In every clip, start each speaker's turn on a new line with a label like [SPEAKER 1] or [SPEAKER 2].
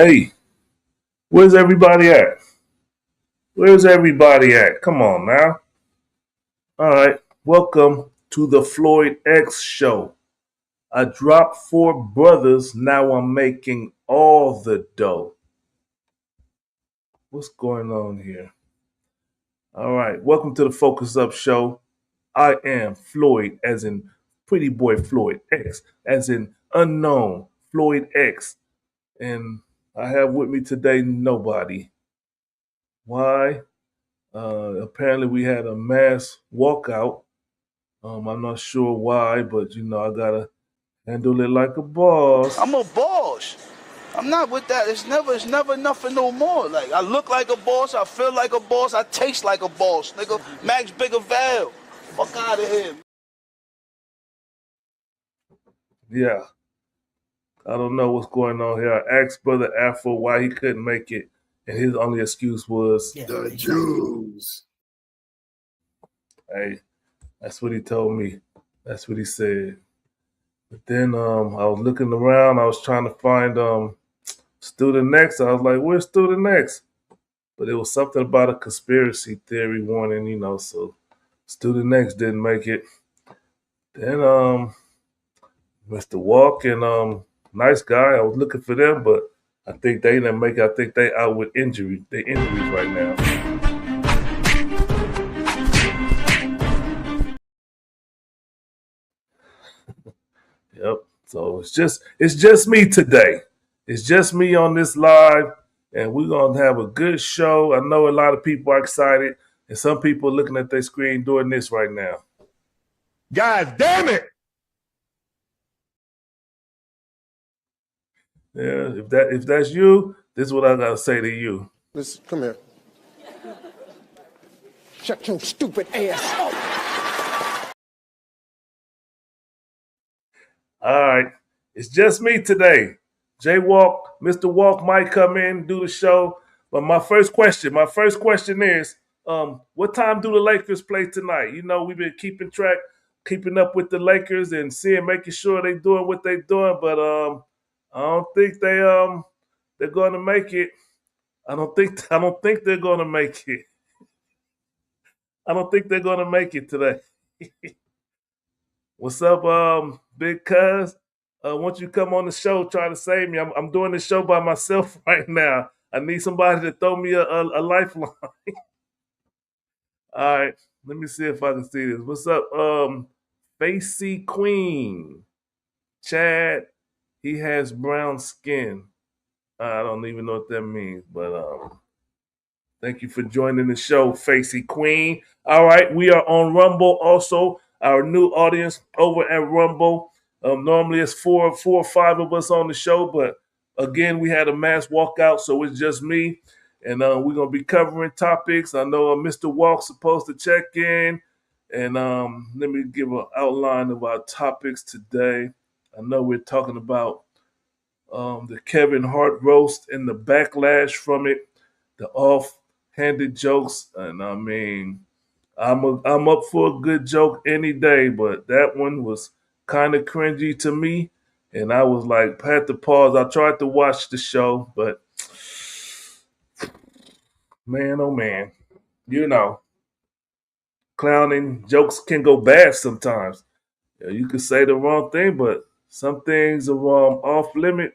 [SPEAKER 1] Hey, where's everybody at? Where's everybody at? Come on now. All right, welcome to the Floyd X Show. I dropped four brothers, now I'm making all the dough. What's going on here? All right, welcome to the Focus Up Show. I am Floyd, as in Pretty Boy Floyd X, as in unknown Floyd X. And I have with me today nobody. Why? Apparently, we had a mass walkout. I'm not sure why, but I gotta handle it like a boss.
[SPEAKER 2] I'm a boss. I'm not with that. It's never nothing no more. Like I look like a boss, I feel like a boss, I taste like a boss, nigga. Max Bigger Val. Fuck out of here.
[SPEAKER 1] Yeah, I don't know what's going on here. I asked Brother Afro why he couldn't make it, and his only excuse was,
[SPEAKER 3] The Jews.
[SPEAKER 1] "Hey, that's what he told me. That's what he said." But then I was looking around. I was trying to find Student X. I was like, "Where's Student X?" But it was something about a conspiracy theory warning, so Student X didn't make it. Then Mr. Walk and Nice Guy, I was looking for them, but I think they didn't make it. I think they out with injury. They injuries right now. Yep. So it's just me today. It's just me on this live, and we're gonna have a good show. I know a lot of people are excited, and some people are looking at their screen doing this right now.
[SPEAKER 3] God damn it!
[SPEAKER 1] Yeah, if that's you, this is what I gotta say to you.
[SPEAKER 3] Listen, come here. Shut your stupid ass up.
[SPEAKER 1] All right, it's just me today. Jay Walk, Mr. Walk might come in do the show, but my first question is, what time do the Lakers play tonight? We've been keeping up with the Lakers and making sure they doing what they doing, but I don't think they're going to make it. I don't think they're going to make it. I don't think they're going to make it today. What's up, Big Cuz? Once you come on the show, try to save me. I'm doing the show by myself right now. I need somebody to throw me a lifeline. All right, let me see if I can see this. What's up, Facey Queen? Chad, he has brown skin. I don't even know what that means, but thank you for joining the show, Facey Queen. All right, we are on Rumble also. Our new audience over at Rumble. Normally it's four or five of us on the show, but again, we had a mass walkout, so it's just me. And we're going to be covering topics. I know Mr. Walk's supposed to check in. And let me give an outline of our topics today. I know we're talking about the Kevin Hart roast and the backlash from it, the off-handed jokes, and I mean, I'm up for a good joke any day, but that one was kind of cringy to me, and I was like, had to pause. I tried to watch the show, but man, oh man, you know, clowning jokes can go bad sometimes. You could say the wrong thing, but some things are off limit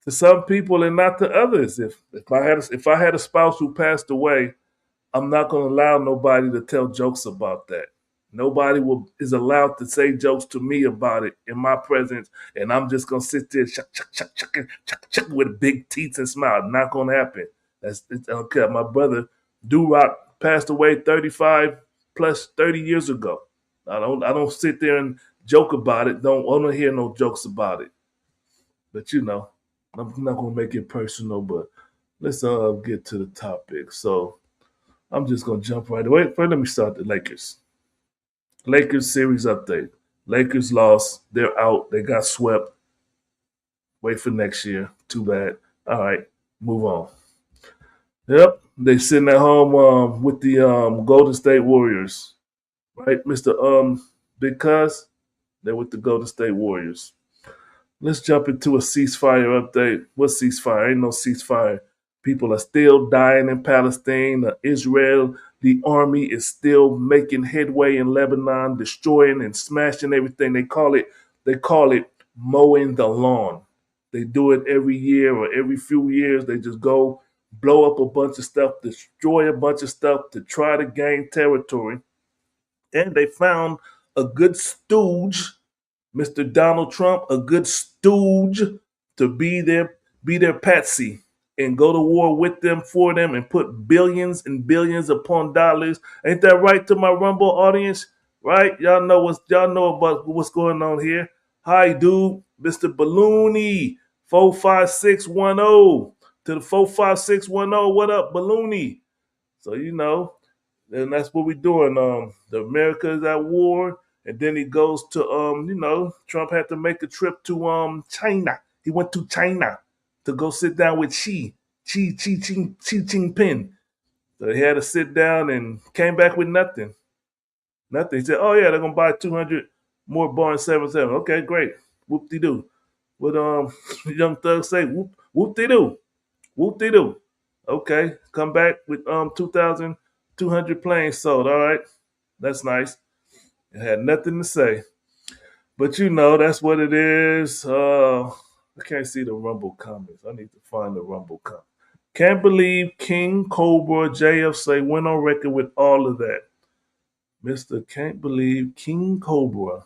[SPEAKER 1] to some people and not to others. If I had a spouse who passed away, I'm not going to allow nobody to tell jokes about that. Nobody is allowed to say jokes to me about it in my presence, and I'm just gonna sit there chuck with big teeth and smile. Not gonna happen. I don't care. My brother Rock passed away 35 plus 30 years ago. I don't sit there and joke about it. Don't want to hear no jokes about it. But I'm not gonna make it personal. But let's get to the topic. So I'm just gonna jump right away. First, let me start the Lakers. Lakers series update. Lakers lost. They're out. They got swept. Wait for next year. Too bad. All right, move on. Yep, they sitting at home with the Golden State Warriors, right, Mister Big Cuz? They're with the Golden State Warriors. Let's jump into a ceasefire update. What ceasefire? Ain't no ceasefire. People are still dying in Palestine. Israel, the army is still making headway in Lebanon, destroying and smashing everything. They call it mowing the lawn. They do it every year or every few years. They just go blow up a bunch of stuff, destroy a bunch of stuff to try to gain territory. And they found a good stooge, Mr. Donald Trump, a good stooge to be their patsy and go to war with them, for them, and put billions and billions upon dollars. Ain't that right to my Rumble audience? Right? Y'all know about what's going on here. Hi, dude, Mr. Balloony, 45610 to the 45610. What up, Balloony? So and that's what we're doing. The America is at war, and then he goes to Trump had to make a trip to China. He went to China to go sit down with Xi Jinping. So he had to sit down and came back with nothing. Nothing. He said, "Oh yeah, they're gonna buy 200 more Boeing 777." Okay, great. Whoop de doo. What young thugs say? Whoop de doo. Whoop de doo. Okay, come back with 2,200 planes sold. All right, that's nice. It had nothing to say, but that's what it is. I can't see the Rumble comments. I need to find the Rumble comments. Can't believe King Cobra JF went on record with all of that. Mister Can't believe King Cobra.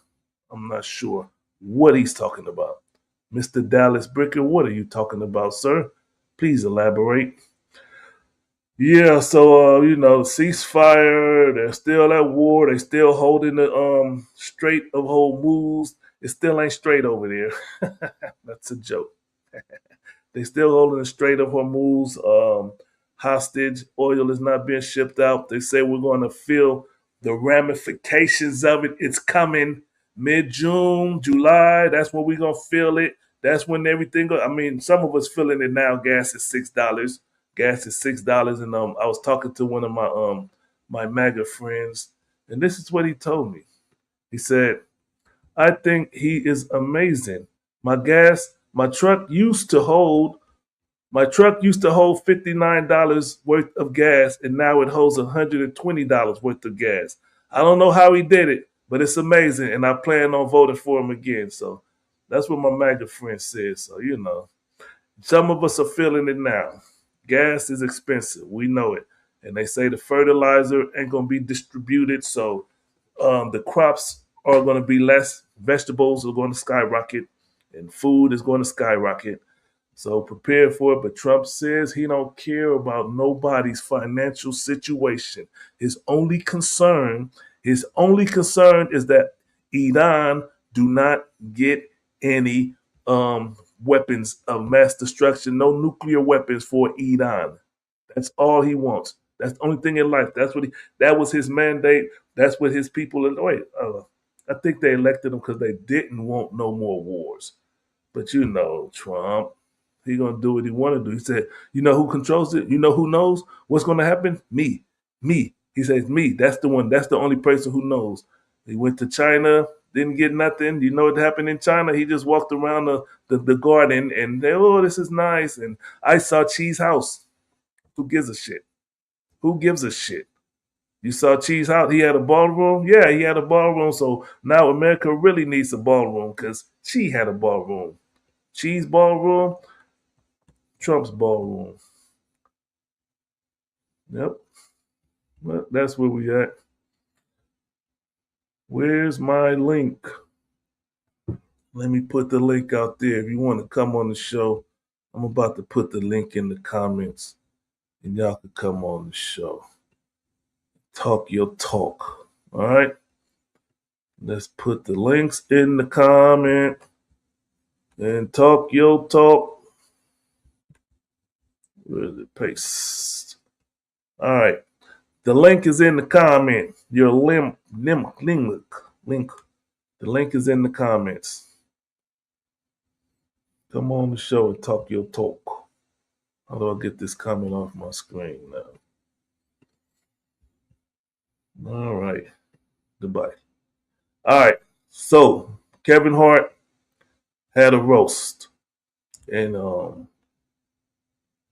[SPEAKER 1] I'm not sure what he's talking about. Mr. Dallas Bricker, what are you talking about, sir? Please elaborate. Yeah, so ceasefire. They're still at war. They still holding the Strait of Hormuz. It still ain't straight over there. That's a joke. They still holding the Strait of Hormuz hostage. Oil is not being shipped out. They say we're going to feel the ramifications of it. It's coming mid-June, July. That's when we're going to feel it. That's when everything I mean, some of us feeling it now. Gas is $6. Gas is $6, and I was talking to one of my MAGA friends, and this is what he told me. He said, "I think he is amazing. My truck used to hold $59 worth of gas, and now it holds $120 worth of gas. I don't know how he did it, but it's amazing, and I plan on voting for him again." So that's what my MAGA friend said. So some of us are feeling it now. Gas is expensive. We know it. And they say the fertilizer ain't going to be distributed. So the crops are going to be less. Vegetables are going to skyrocket. And food is going to skyrocket. So prepare for it. But Trump says he don't care about nobody's financial situation. His only concern is that Iran do not get any weapons of mass destruction, no nuclear weapons for Iran. That's all he wants. That's the only thing in life. That was his mandate. That's what his people. Wait, I think they elected him because they didn't want no more wars. But Trump, he gonna do what he want to do. He said, "You know who controls it? You know who knows what's gonna happen? Me." He says, "Me. That's the one. That's the only person who knows." He went to China, didn't get nothing. You know what happened in China? He just walked around the garden and they, "Oh, this is nice." And I saw Cheese House. Who gives a shit? Who gives a shit? You saw Cheese House. He had a ballroom. Yeah, he had a ballroom. So now America really needs a ballroom because she had a ballroom. Cheese ballroom, Trump's ballroom. Yep. Well, that's where we at. Where's my link? Let me put the link out there. If you want to come on the show, I'm about to put the link in the comments and y'all can come on the show. Talk your talk. All right. Let's put the links in the comment and talk your talk. Where's it? Paste. All right. The link is in the comment. Your link. The link is in the comments. Come on the show and talk your talk. How do I get this comment off my screen now? All right. Goodbye. All right. So Kevin Hart had a roast, and a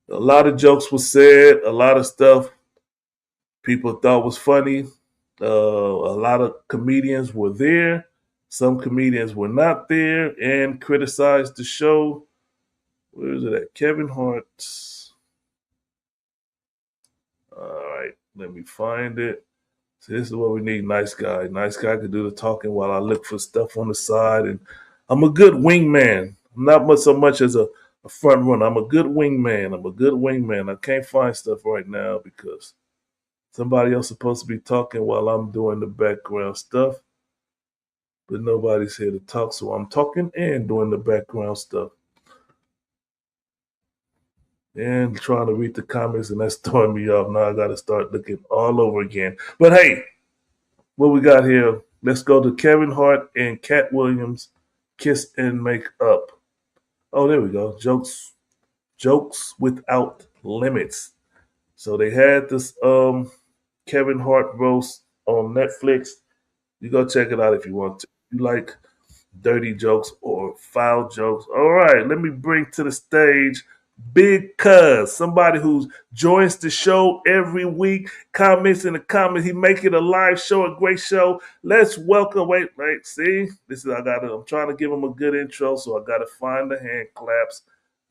[SPEAKER 1] lot of jokes were said, a lot of stuff people thought was funny. A lot of comedians were there. Some comedians were not there and criticized the show. Where is it at? Kevin Hart. All right, let me find it. So this is what we need. Nice guy. Nice guy could do the talking while I look for stuff on the side. And I'm a good wingman. I'm not much so much as a front runner. I'm a good wingman. I'm a good wingman. I can't find stuff right now because somebody else is supposed to be talking while I'm doing the background stuff. But nobody's here to talk, so I'm talking and doing the background stuff. And trying to read the comments, and that's throwing me off. Now I got to start looking all over again. But hey, what we got here? Let's go to Kevin Hart and Cat Williams, Kiss and Make Up. Oh, there we go. Jokes without limits. So they had this Kevin Hart roast on Netflix. You go check it out if you want to. If you like dirty jokes or foul jokes. All right, let me bring to the stage Big Cuz, somebody who joins the show every week, comments in the comments. He make it a live show, a great show. Let's welcome. Wait, see, this is I'm trying to give him a good intro, so I gotta find the hand claps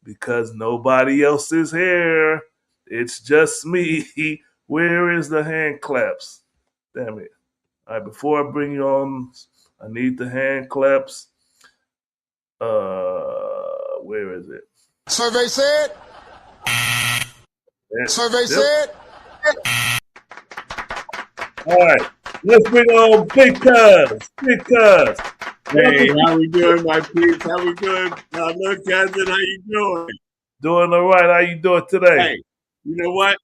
[SPEAKER 1] because nobody else is here. It's just me. Where is the hand claps? Damn it. All right, before I bring you on, I need the hand claps. Where is it?
[SPEAKER 3] Survey said.
[SPEAKER 1] Yeah.
[SPEAKER 3] Survey said.
[SPEAKER 1] All right, let's bring on Big Cuz. Big Cuz.
[SPEAKER 4] Hey, how we doing, my peeps? How we doing? Look, cousin, how you doing?
[SPEAKER 1] Doing all right. How you doing today?
[SPEAKER 4] Hey, you know what?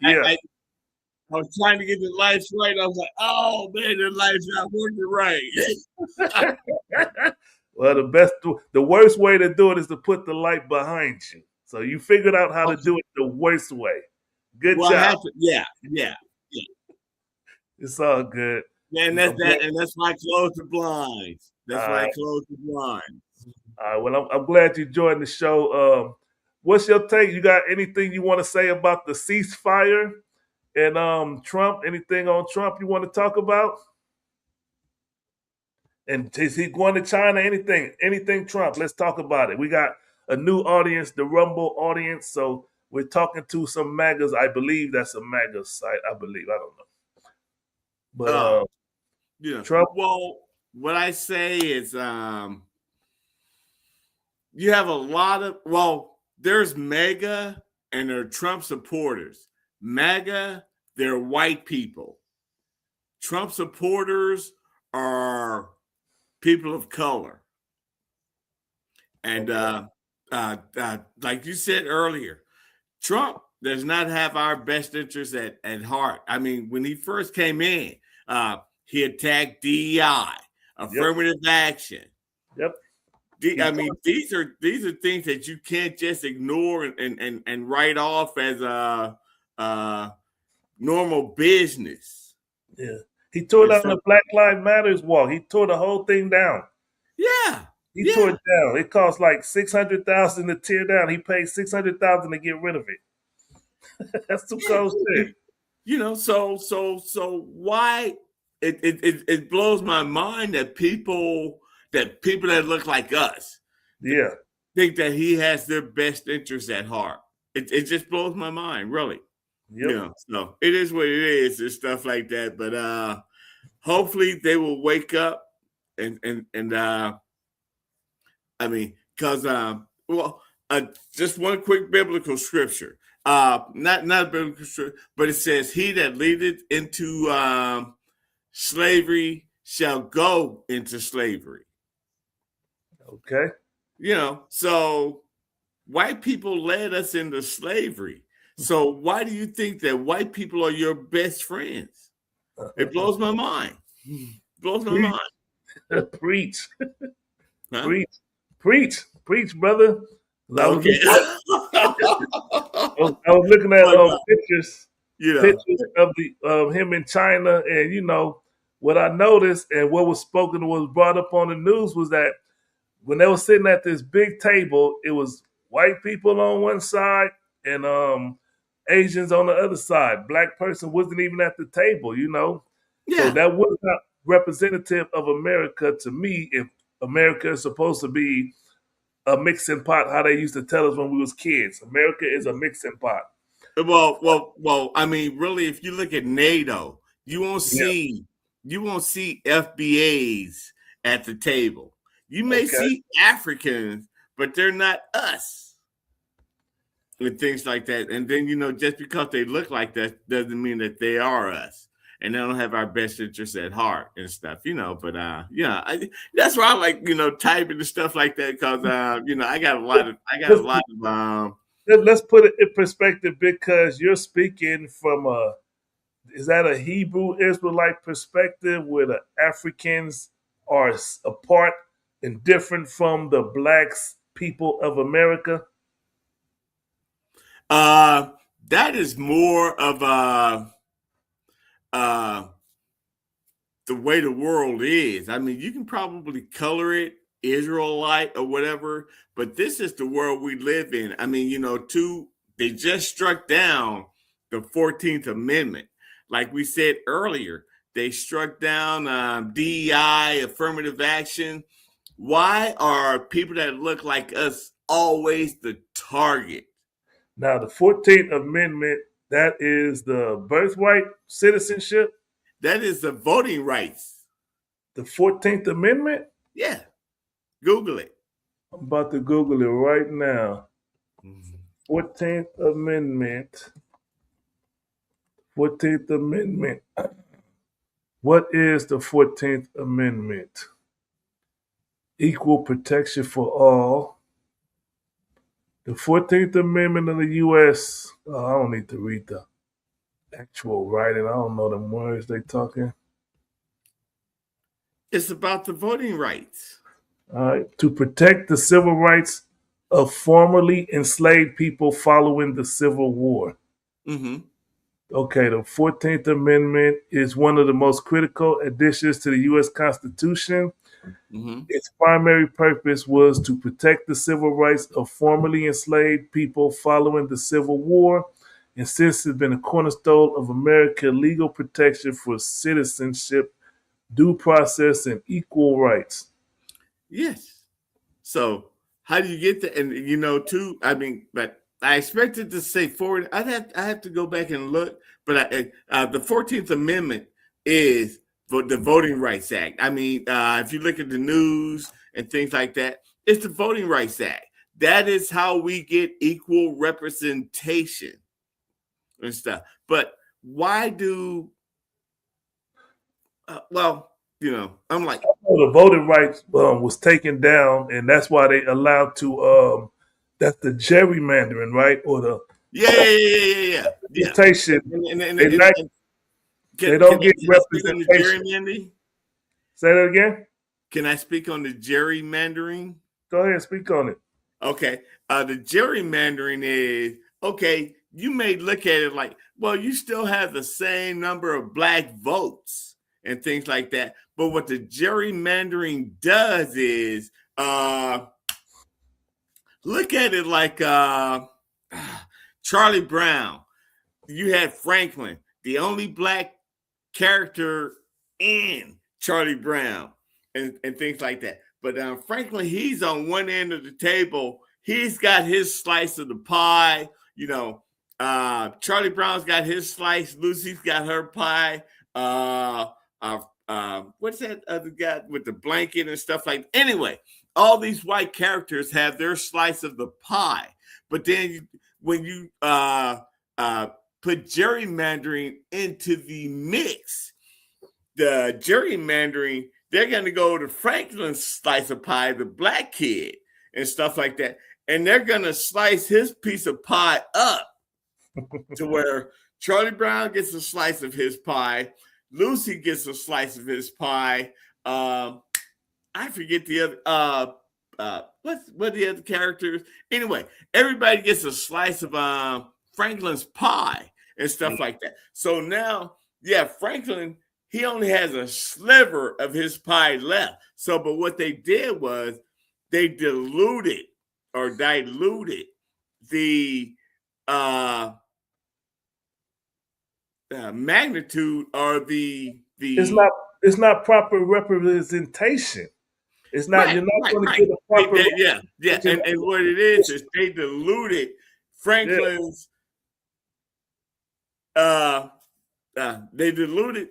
[SPEAKER 1] Yeah.
[SPEAKER 4] I was trying to get the lights right. I was like, oh, man, the lights not working right.
[SPEAKER 1] Well, the worst way to do it is to put the light behind you. So you figured out how to do it the worst way. Good job.
[SPEAKER 4] Yeah.
[SPEAKER 1] It's all good.
[SPEAKER 4] Yeah, and that's why I closed the blinds. That's why I closed the blinds.
[SPEAKER 1] All right. Well, I'm glad you joined the show. What's your take? You got anything you want to say about the ceasefire and Trump? Anything on Trump you want to talk about? And is he going to China? Anything Trump? Let's talk about it. We got a new audience, the Rumble audience. So we're talking to some MAGAs. I believe that's a MAGA site. I don't know. But Trump.
[SPEAKER 4] Well, what I say is, you have a lot of there's MAGA and there are Trump supporters. MAGA, they're white people. Trump supporters are people of color. And like you said earlier, Trump does not have our best interests at heart. I mean, when he first came in, he attacked DEI, affirmative action.
[SPEAKER 1] Yep.
[SPEAKER 4] I mean, these are things that you can't just ignore and write off as a normal business.
[SPEAKER 1] Yeah. He tore down the Black Lives Matters walk. He tore the whole thing down.
[SPEAKER 4] Yeah.
[SPEAKER 1] He tore it down. It cost like $600,000 to tear down. He paid $600,000 to get rid of it. That's too cold shit.
[SPEAKER 4] You know, so why it blows my mind that people that look like us, think that he has their best interests at heart. It just blows my mind, really.
[SPEAKER 1] Yep.
[SPEAKER 4] You know, so it is what it is and stuff like that. But hopefully they will wake up and I mean, because just one quick biblical scripture. Not biblical scripture, but it says, "He that leadeth into slavery shall go into slavery."
[SPEAKER 1] Okay.
[SPEAKER 4] You know, so white people led us into slavery. So why do you think that white people are your best friends? It blows my mind. Blows my mind.
[SPEAKER 1] Preach.
[SPEAKER 4] Huh?
[SPEAKER 1] Preach, brother.
[SPEAKER 4] Okay.
[SPEAKER 1] I was looking at pictures of him in China, and you know what I noticed and what was spoken was brought up on the news was that when they were sitting at this big table, it was white people on one side and Asians on the other side. Black person wasn't even at the table, you know. So
[SPEAKER 4] Yeah.
[SPEAKER 1] that was not representative of America to me. If America is supposed to be a mixing pot, how they used to tell us when we was kids, America is a mixing pot.
[SPEAKER 4] Well. I mean, really, if you look at NATO, you won't
[SPEAKER 1] Yeah.
[SPEAKER 4] see FBAs at the table. You may
[SPEAKER 1] Okay.
[SPEAKER 4] see Africans, but they're not us, and things like that. And then just because they look like that doesn't mean that they are us, and they don't have our best interests at heart and stuff. But that's why I like typing and stuff like that because I got a lot of
[SPEAKER 1] Let's put it in perspective because you're speaking from is that a Hebrew Israelite perspective where the Africans are apart and different from the blacks people of America?
[SPEAKER 4] That is more of the way the world is. I mean, you can probably color it Israelite or whatever, but this is the world we live in. I mean, they just struck down the 14th Amendment. Like we said earlier, they struck down DEI, affirmative action. Why are people that look like us always the target?
[SPEAKER 1] Now, the 14th Amendment, that is the birthright citizenship.
[SPEAKER 4] That is the voting rights.
[SPEAKER 1] The 14th Amendment?
[SPEAKER 4] Yeah. Google it.
[SPEAKER 1] I'm about to Google it right now. 14th Amendment. 14th Amendment. What is the 14th Amendment? Equal protection for all. The 14th Amendment of the U.S. Oh, I don't need to read the actual writing. I don't know the words they talking.
[SPEAKER 4] It's about the voting rights.
[SPEAKER 1] All right. To protect the civil rights of formerly enslaved people following the Civil War.
[SPEAKER 4] Mm-hmm.
[SPEAKER 1] Okay, the 14th Amendment is one of the most critical additions to the U.S. Constitution.
[SPEAKER 4] Mm-hmm.
[SPEAKER 1] Its primary purpose was to protect the civil rights of formerly enslaved people following the Civil War, and since it's been a cornerstone of American legal protection for citizenship, due process, and equal rights.
[SPEAKER 4] Yes. So how do you get that? And too, I mean, but I expected to say forward. I have to go back and look, but the 14th Amendment is the Voting Rights Act. I mean, if you look at the news and things like that, it's the Voting Rights Act. That is how we get equal representation and stuff. But why do? I'm like,
[SPEAKER 1] the voting rights was taken down, and that's why they allowed to. That's the gerrymandering, right? Or the
[SPEAKER 4] yeah.
[SPEAKER 1] representation. They don't get representation. Say that again.
[SPEAKER 4] Can I speak on the gerrymandering?
[SPEAKER 1] Go ahead, speak on it.
[SPEAKER 4] Okay. The gerrymandering is, okay, you may look at it like, well, you still have the same number of black votes and things like that. But what the gerrymandering does is look at it like Charlie Brown. You had Franklin, the only black character in Charlie Brown and things like that. But Franklin, he's on one end of the table. He's got his slice of the pie. Charlie Brown's got his slice. Lucy's got her pie. What's that other guy with the blanket and stuff like that? Anyway, all these white characters have their slice of the pie. But then when you put gerrymandering into the mix, the gerrymandering, they're going to go to Franklin's slice of pie, the black kid, and stuff like that. And they're going to slice his piece of pie up to where Charlie Brown gets a slice of his pie. Lucy gets a slice of his pie. I forget the other, what the other characters? Anyway, everybody gets a slice of Franklin's pie and stuff like that. So now, Franklin, he only has a sliver of his pie left. So, but what they did was they diluted or diluted the magnitude or the
[SPEAKER 1] it's not proper representation. It's not. You're not going to
[SPEAKER 4] right.
[SPEAKER 1] get a proper.
[SPEAKER 4] Yeah. And what it is they diluted Franklin's. They diluted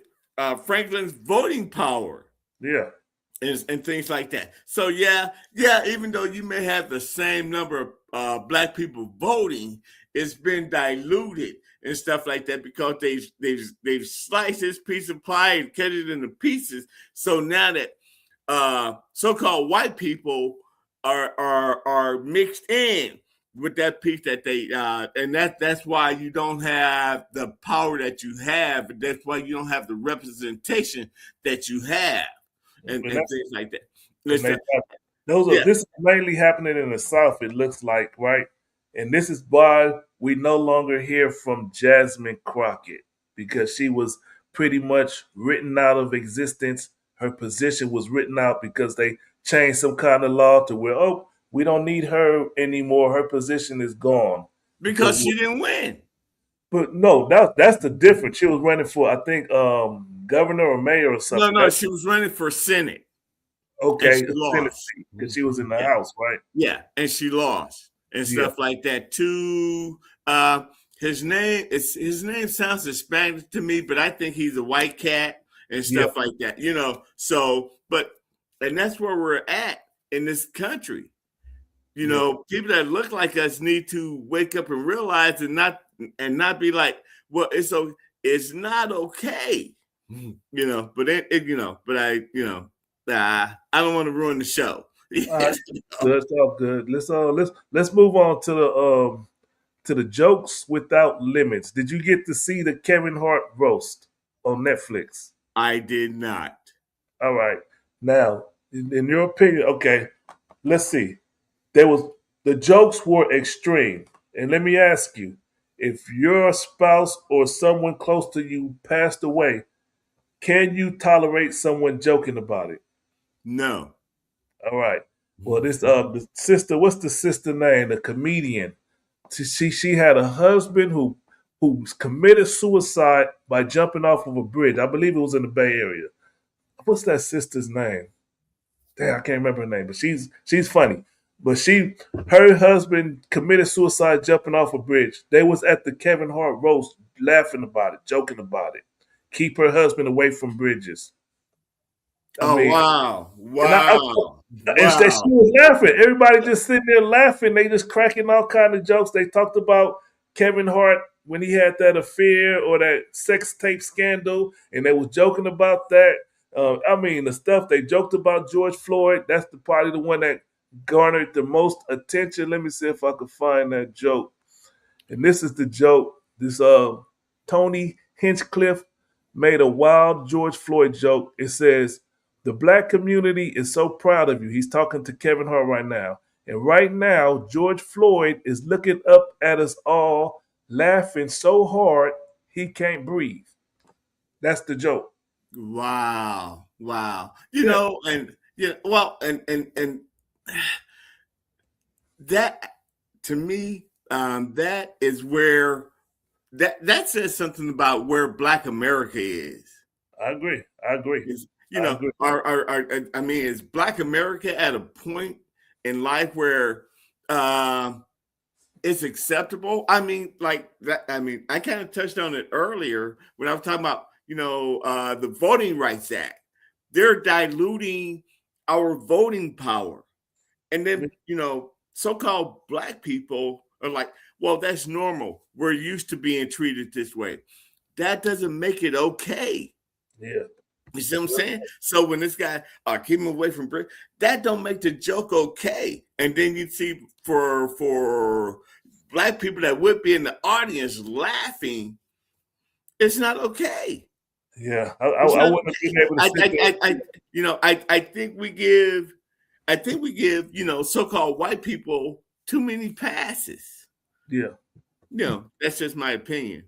[SPEAKER 4] Franklin's voting power.
[SPEAKER 1] Yeah.
[SPEAKER 4] And things like that. So yeah, even though you may have the same number of black people voting, it's been diluted and stuff like that because they've sliced this piece of pie and cut it into pieces. So now that so-called white people are mixed in with that piece that they and that's why you don't have the power that you have. That's why you don't have the representation that you have. And things like that.
[SPEAKER 1] This is mainly happening in the South, it looks like, right? And this is why we no longer hear from Jasmine Crockett, because she was pretty much written out of existence. Her position was written out because they changed some kind of law to where, we don't need her anymore. Her position is gone.
[SPEAKER 4] Because she didn't win.
[SPEAKER 1] But no, that's the difference. She was running for, I think, governor or mayor or something.
[SPEAKER 4] No, she was running for Senate.
[SPEAKER 1] Okay, because she was in the House, right?
[SPEAKER 4] Yeah, and she lost and stuff like that too. His name sounds Hispanic to me, but I think he's a white cat and stuff like that. So and that's where we're at in this country. People that look like us need to wake up and realize and not be like, well, it's not okay. But I don't want to ruin the show.
[SPEAKER 1] That's all good. Let's move on to the jokes without limits. Did you get to see the Kevin Hart roast on Netflix?
[SPEAKER 4] I did not.
[SPEAKER 1] All right. Now, in your opinion, okay, let's see. The jokes were extreme. And let me ask you, if your spouse or someone close to you passed away, can you tolerate someone joking about it?
[SPEAKER 4] No.
[SPEAKER 1] All right. Well, this the sister, what's the sister name? The comedian. She had a husband who committed suicide by jumping off of a bridge. I believe it was in the Bay Area. What's that sister's name? Damn, I can't remember her name, but she's funny. But her husband committed suicide jumping off a bridge. They was at the Kevin Hart roast laughing about it, joking about it. Keep her husband away from bridges.
[SPEAKER 4] Wow.
[SPEAKER 1] And she was laughing. Everybody just sitting there laughing. They just cracking all kind of jokes. They talked about Kevin Hart when he had that affair or that sex tape scandal, and they was joking about that. The stuff they joked about George Floyd, that's probably the one that garnered the most attention. Let me see if I can find that joke. And this is the joke. This Tony Hinchcliffe made a wild George Floyd joke. It says, "The black community is so proud of you." He's talking to Kevin Hart right now. And right now, George Floyd is looking up at us all, laughing so hard he can't breathe. That's the joke.
[SPEAKER 4] Wow. That to me, that is where that says something about where Black America is.
[SPEAKER 1] I agree.
[SPEAKER 4] Is Black America at a point in life where it's acceptable? I kind of touched on it earlier when I was talking about the Voting Rights Act. They're diluting our voting power, and then so-called black people are like, well, that's normal. We're used to being treated this way. That doesn't make it okay.
[SPEAKER 1] Yeah.
[SPEAKER 4] You see what I'm saying? So when this guy keep him away from Brick, that don't make the joke okay. And then you see for black people that would be in the audience laughing, it's not okay.
[SPEAKER 1] Yeah, I wouldn't have been able to.
[SPEAKER 4] I think we give so-called white people too many passes.
[SPEAKER 1] Yeah.
[SPEAKER 4] That's just my opinion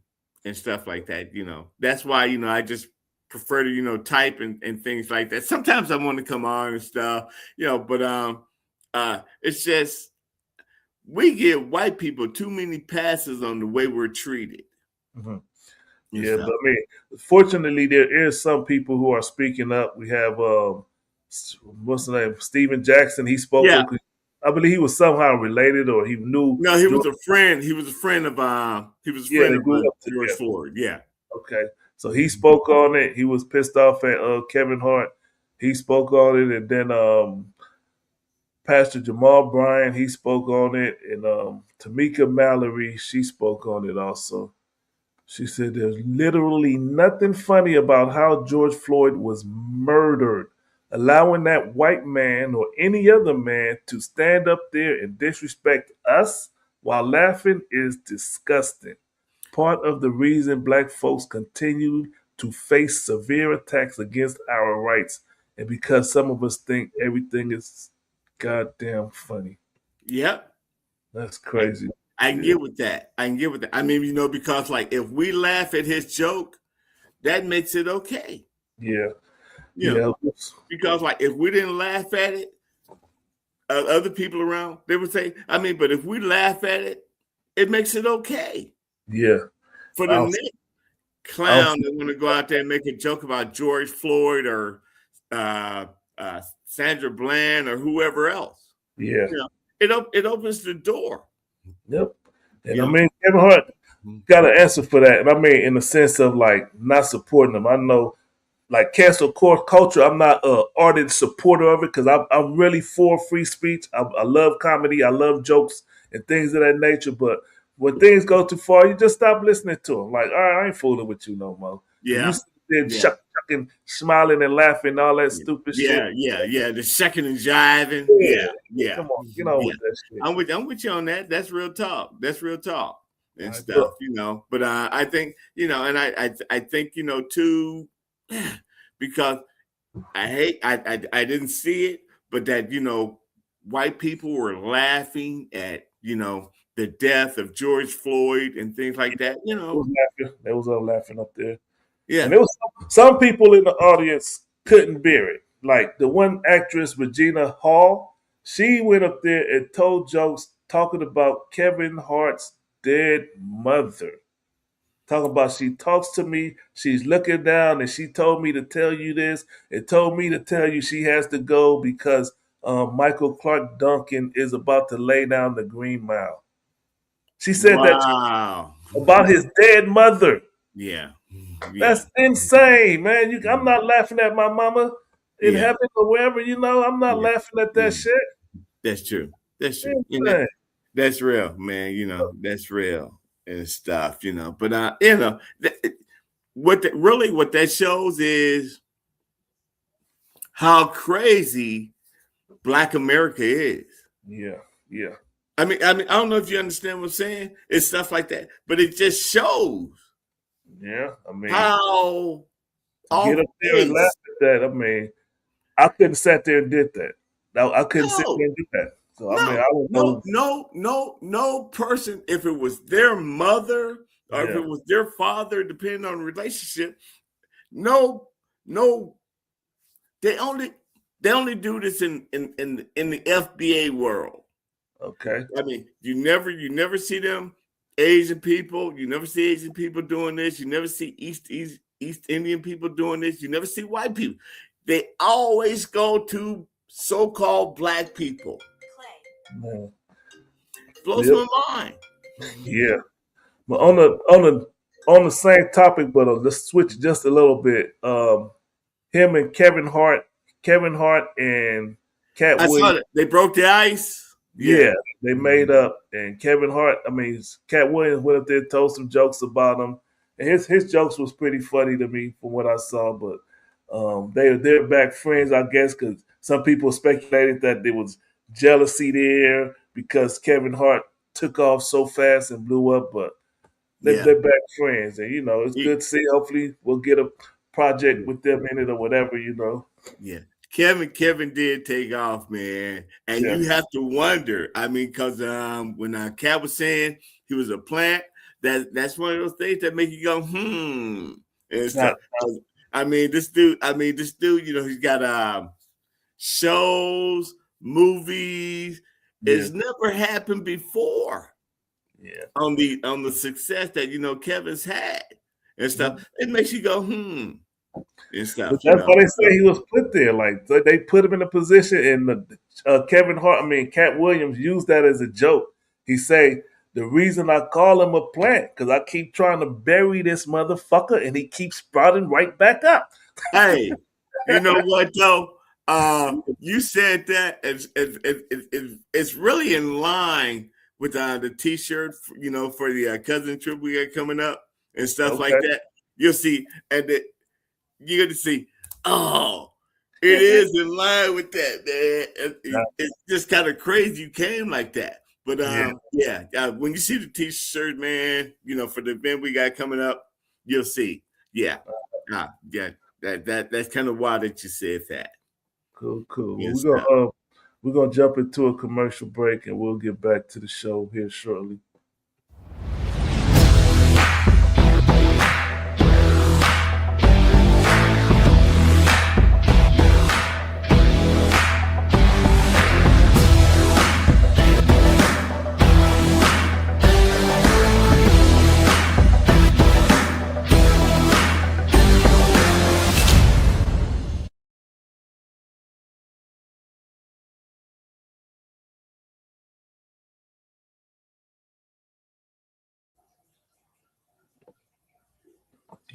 [SPEAKER 4] and stuff like that. That's why I just prefer to type and things like that. Sometimes I want to come on and stuff, but It's just we give white people too many passes on the way we're treated.
[SPEAKER 1] Mm-hmm. Yeah, but I mean, fortunately, there is some people who are speaking up. We have what's the name, Steven Jackson. He spoke up. I believe he was somehow related, or he knew.
[SPEAKER 4] No, he was a friend. He was a friend of
[SPEAKER 1] they grew up
[SPEAKER 4] George
[SPEAKER 1] together.
[SPEAKER 4] Floyd. Yeah.
[SPEAKER 1] Okay, so he spoke on it. He was pissed off at Kevin Hart. He spoke on it, and then Pastor Jamal Bryant, he spoke on it, and Tamika Mallory, she spoke on it also. She said there's literally nothing funny about how George Floyd was murdered. Allowing that white man or any other man to stand up there and disrespect us while laughing is disgusting. Part of the reason black folks continue to face severe attacks against our rights, and because some of us think everything is goddamn funny.
[SPEAKER 4] Yep.
[SPEAKER 1] That's crazy.
[SPEAKER 4] I can get with that. I mean, because like if we laugh at his joke, that makes it okay.
[SPEAKER 1] Yeah.
[SPEAKER 4] Because like if we didn't laugh at it, other people around, they would say, but if we laugh at it, it makes it okay.
[SPEAKER 1] Yeah.
[SPEAKER 4] For the next clown that want to go out there and make a joke about George Floyd or Sandra Bland or whoever else.
[SPEAKER 1] Yeah.
[SPEAKER 4] It opens the door.
[SPEAKER 1] Yep. And I mean, Kevin Hart got an answer for that. And I mean, in the sense of like not supporting them. I know, like cancel culture, I'm not an ardent supporter of it because I'm really for free speech. I love comedy. I love jokes and things of that nature. But when things go too far, you just stop listening to them. Like, all right, I ain't fooling with you no more.
[SPEAKER 4] Yeah.
[SPEAKER 1] You sit there shucking, smiling and laughing, all that stupid shit.
[SPEAKER 4] Yeah. The second and jiving. Yeah.
[SPEAKER 1] Come on, get on with that shit.
[SPEAKER 4] I'm with you on that. That's real talk. And stuff, But I think, and I think, too, because I didn't see it, but that, white people were laughing at, the death of George Floyd and things like that,
[SPEAKER 1] They was all laughing up there.
[SPEAKER 4] Yeah.
[SPEAKER 1] And there was some people in the audience couldn't bear it. Like the one actress, Regina Hall, she went up there and told jokes talking about Kevin Hart's dead mother. Talking about she talks to me, she's looking down, and she told me to tell you this, and told me to tell you she has to go because Michael Clark Duncan is about to lay down the Green Mile. She said that about his dead mother.
[SPEAKER 4] Yeah.
[SPEAKER 1] That's insane, man. I'm not laughing at my mama in heaven or wherever, I'm not laughing at that shit.
[SPEAKER 4] That's true. That's real, man. That's real and stuff, But what that shows is how crazy Black America is.
[SPEAKER 1] Yeah.
[SPEAKER 4] I mean, I don't know if you understand what I'm saying. It's stuff like that, but it just shows.
[SPEAKER 1] Yeah, I mean,
[SPEAKER 4] how
[SPEAKER 1] get up there and laugh at that. I mean, I couldn't sit there and did that. I couldn't sit there and do that. So I don't know.
[SPEAKER 4] No person, if it was their mother or if it was their father, depending on the relationship, they only do this in the FBA world.
[SPEAKER 1] Okay.
[SPEAKER 4] I mean, you never see them Asian people. You never see Asian people doing this. You never see East Indian people doing this. You never see white people. They always go to so-called Black people.
[SPEAKER 1] Man.
[SPEAKER 4] Blows my mind.
[SPEAKER 1] Yeah. But on the same topic, but let's switch just a little bit. Him and Kevin Hart and Cat
[SPEAKER 4] I
[SPEAKER 1] Williams.
[SPEAKER 4] saw that. They broke the ice.
[SPEAKER 1] Yeah, they made up, and Kevin Hart. I mean, Cat Williams went up there, told some jokes about him, and his jokes was pretty funny to me from what I saw. But they're back friends, I guess, because some people speculated that there was jealousy there because Kevin Hart took off so fast and blew up. But they're back friends, and it's good to see. Hopefully, we'll get a project with them in it or whatever.
[SPEAKER 4] Yeah. Kevin did take off, man, and you have to wonder. I mean, because when Cat was saying he was a plant, that's one of those things that make you go, and stuff. I mean, this dude, he's got shows, movies. It's never happened before.
[SPEAKER 1] Yeah.
[SPEAKER 4] On the success that Kevin's had and stuff, it makes you go and stuff.
[SPEAKER 1] But that's why they say he was put there. Like they put him in a position, and Kevin Hart, Cat Williams used that as a joke. He say the reason I call him a plant because I keep trying to bury this motherfucker, and he keeps sprouting right back up.
[SPEAKER 4] Hey, you know what though? You said that it's really in line with the T-shirt, for the cousin trip we got coming up and stuff like that. You'll see, and you're going to see, it is in line with that, man. It's just kind of crazy you came like that. But, when you see the T-shirt, man, for the event we got coming up, you'll see. Yeah. That's kind of wild that you said that.
[SPEAKER 1] Cool.
[SPEAKER 4] Yes,
[SPEAKER 1] We're gonna jump into a commercial break, and we'll get back to the show here shortly.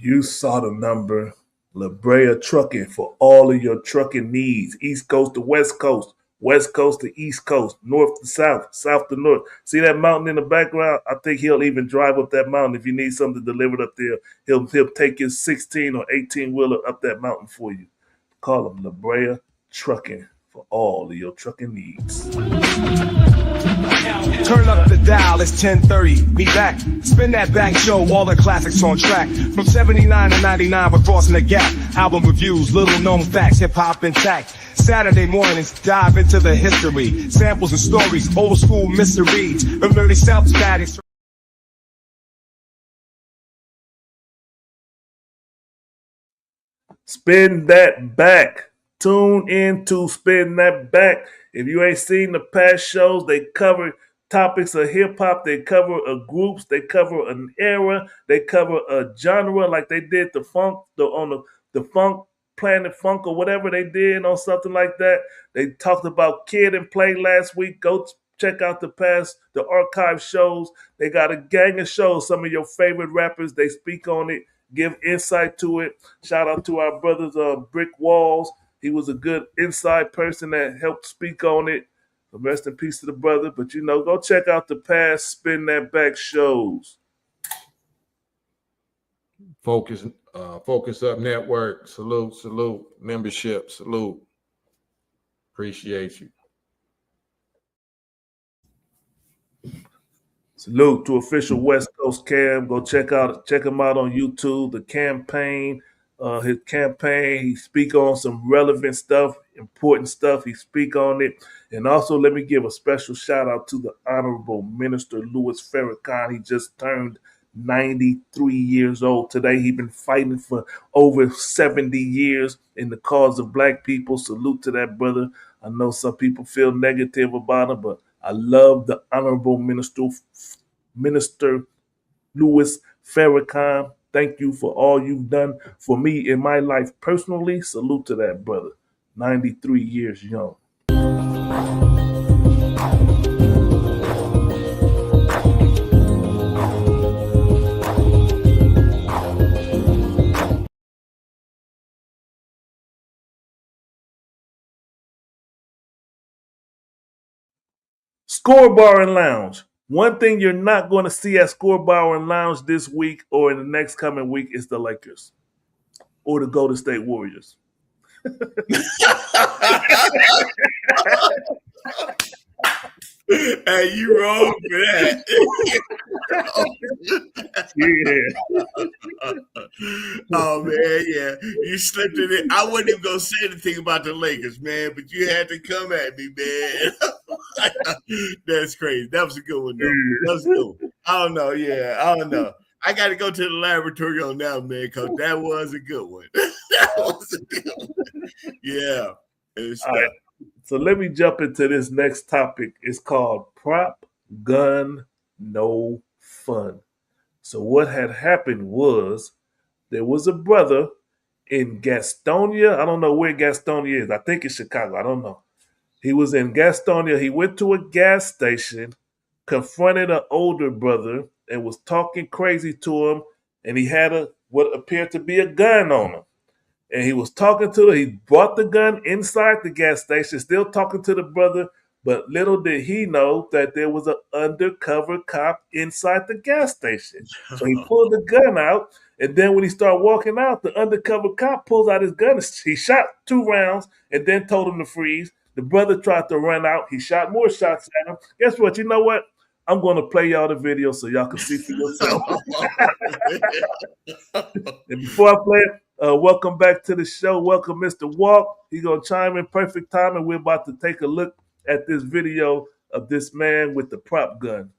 [SPEAKER 1] You saw the number. La Brea Trucking for all of your trucking needs. East Coast to West Coast, West Coast to East Coast, North to South, South to North. See that mountain in the background? I think he'll even drive up that mountain if you need something delivered up there. He'll take his 16 or 18 wheeler up that mountain for you. Call him La Brea Trucking for all of your trucking needs.
[SPEAKER 5] Turn up the dial, it's 10:30. Be back. Spin that back show, all the classics on track. From 79 to 99, we're crossing the gap. Album reviews, little known facts, hip hop intact. Saturday mornings, dive into the history. Samples and stories, old school mysteries. Early self-static.
[SPEAKER 1] Spin that back. Tune in to Spin That Back. If you ain't seen the past shows, they cover topics of hip hop, they cover groups, they cover an era, they cover a genre, like they did the funk, the funk Planet Funk or whatever they did on something like that. They talked about Kid and Play last week. Go check out the archive shows. They got a gang of shows. Some of your favorite rappers, they speak on it, give insight to it. Shout out to our brothers, Brick Walls. He was a good inside person that helped speak on it. Rest in peace to the brother. But, go check out the past Spin That Back shows.
[SPEAKER 6] Focus Up Network. Salute. Membership. Salute. Appreciate you.
[SPEAKER 1] Salute to official West Coast Cam. Go check him out on YouTube. The campaign. His campaign, he speak on some relevant stuff, important stuff. He speak on it. And also, let me give a special shout out to the Honorable Minister Louis Farrakhan. He just turned 93 years old today. He's been fighting for over 70 years in the cause of black people. Salute to that brother. I know some people feel negative about him, but I love the Honorable Minister Louis Farrakhan. Thank you for all you've done for me in my life personally. Salute to that brother. 93 years young. Score Bar and Lounge. One thing you're not going to see at Score Bar and Lounge this week or in the next coming week is the Lakers or the Golden State Warriors.
[SPEAKER 4] Hey, you wrong for that.
[SPEAKER 1] Yeah.
[SPEAKER 4] Oh man, yeah. You slipped in it. I wasn't even gonna say anything about the Lakers, man, but you had to come at me, man. That's crazy. That was a good one, though. That was a good one. I don't know. I got to go to the laboratory on that, man, because that was a good one. That was a good one. Yeah.
[SPEAKER 1] All right. So let me jump into this next topic. It's called Prop Gun No Fun. So what had happened was there was a brother in Gastonia. I don't know where Gastonia is. I think it's Chicago. I don't know. He was in Gastonia. He went to a gas station, confronted an older brother, and was talking crazy to him. And he had what appeared to be a gun on him. And he was talking to he brought the gun inside the gas station, still talking to the brother. But little did he know that there was an undercover cop inside the gas station. So he pulled the gun out, and then when he started walking out, the undercover cop pulls out his gun. He shot 2 rounds and then told him to freeze. The brother tried to run out. He shot more shots at him. Guess what? You know what? I'm going to play y'all the video so y'all can see for yourself. And before I play it, welcome back to the show. Welcome, Mr. Walk. He's going to chime in perfect time, and we're about to take a look at this video of this man with the prop gun.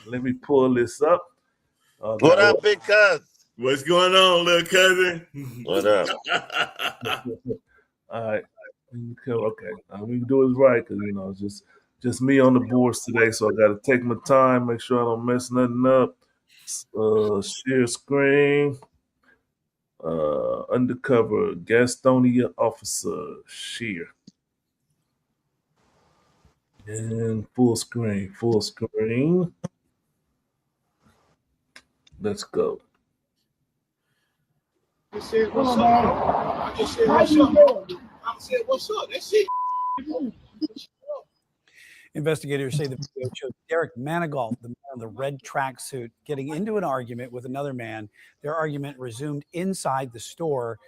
[SPEAKER 1] Let me pull this up.
[SPEAKER 7] What up, big cuz?
[SPEAKER 4] What's going on, little cousin?
[SPEAKER 7] What up?
[SPEAKER 1] All right. Okay. We can do it right because, it's just me on the boards today, so I got to take my time, make sure I don't mess nothing up. Share screen. Undercover Gastonia officer, share. And full screen. Let's go.
[SPEAKER 8] I said, what's up? I just said, what's up? I said, what's up? That's it.
[SPEAKER 9] Investigators say the video showed Derek Manigault, the man in the red tracksuit, getting into an argument with another man. Their argument resumed inside the store.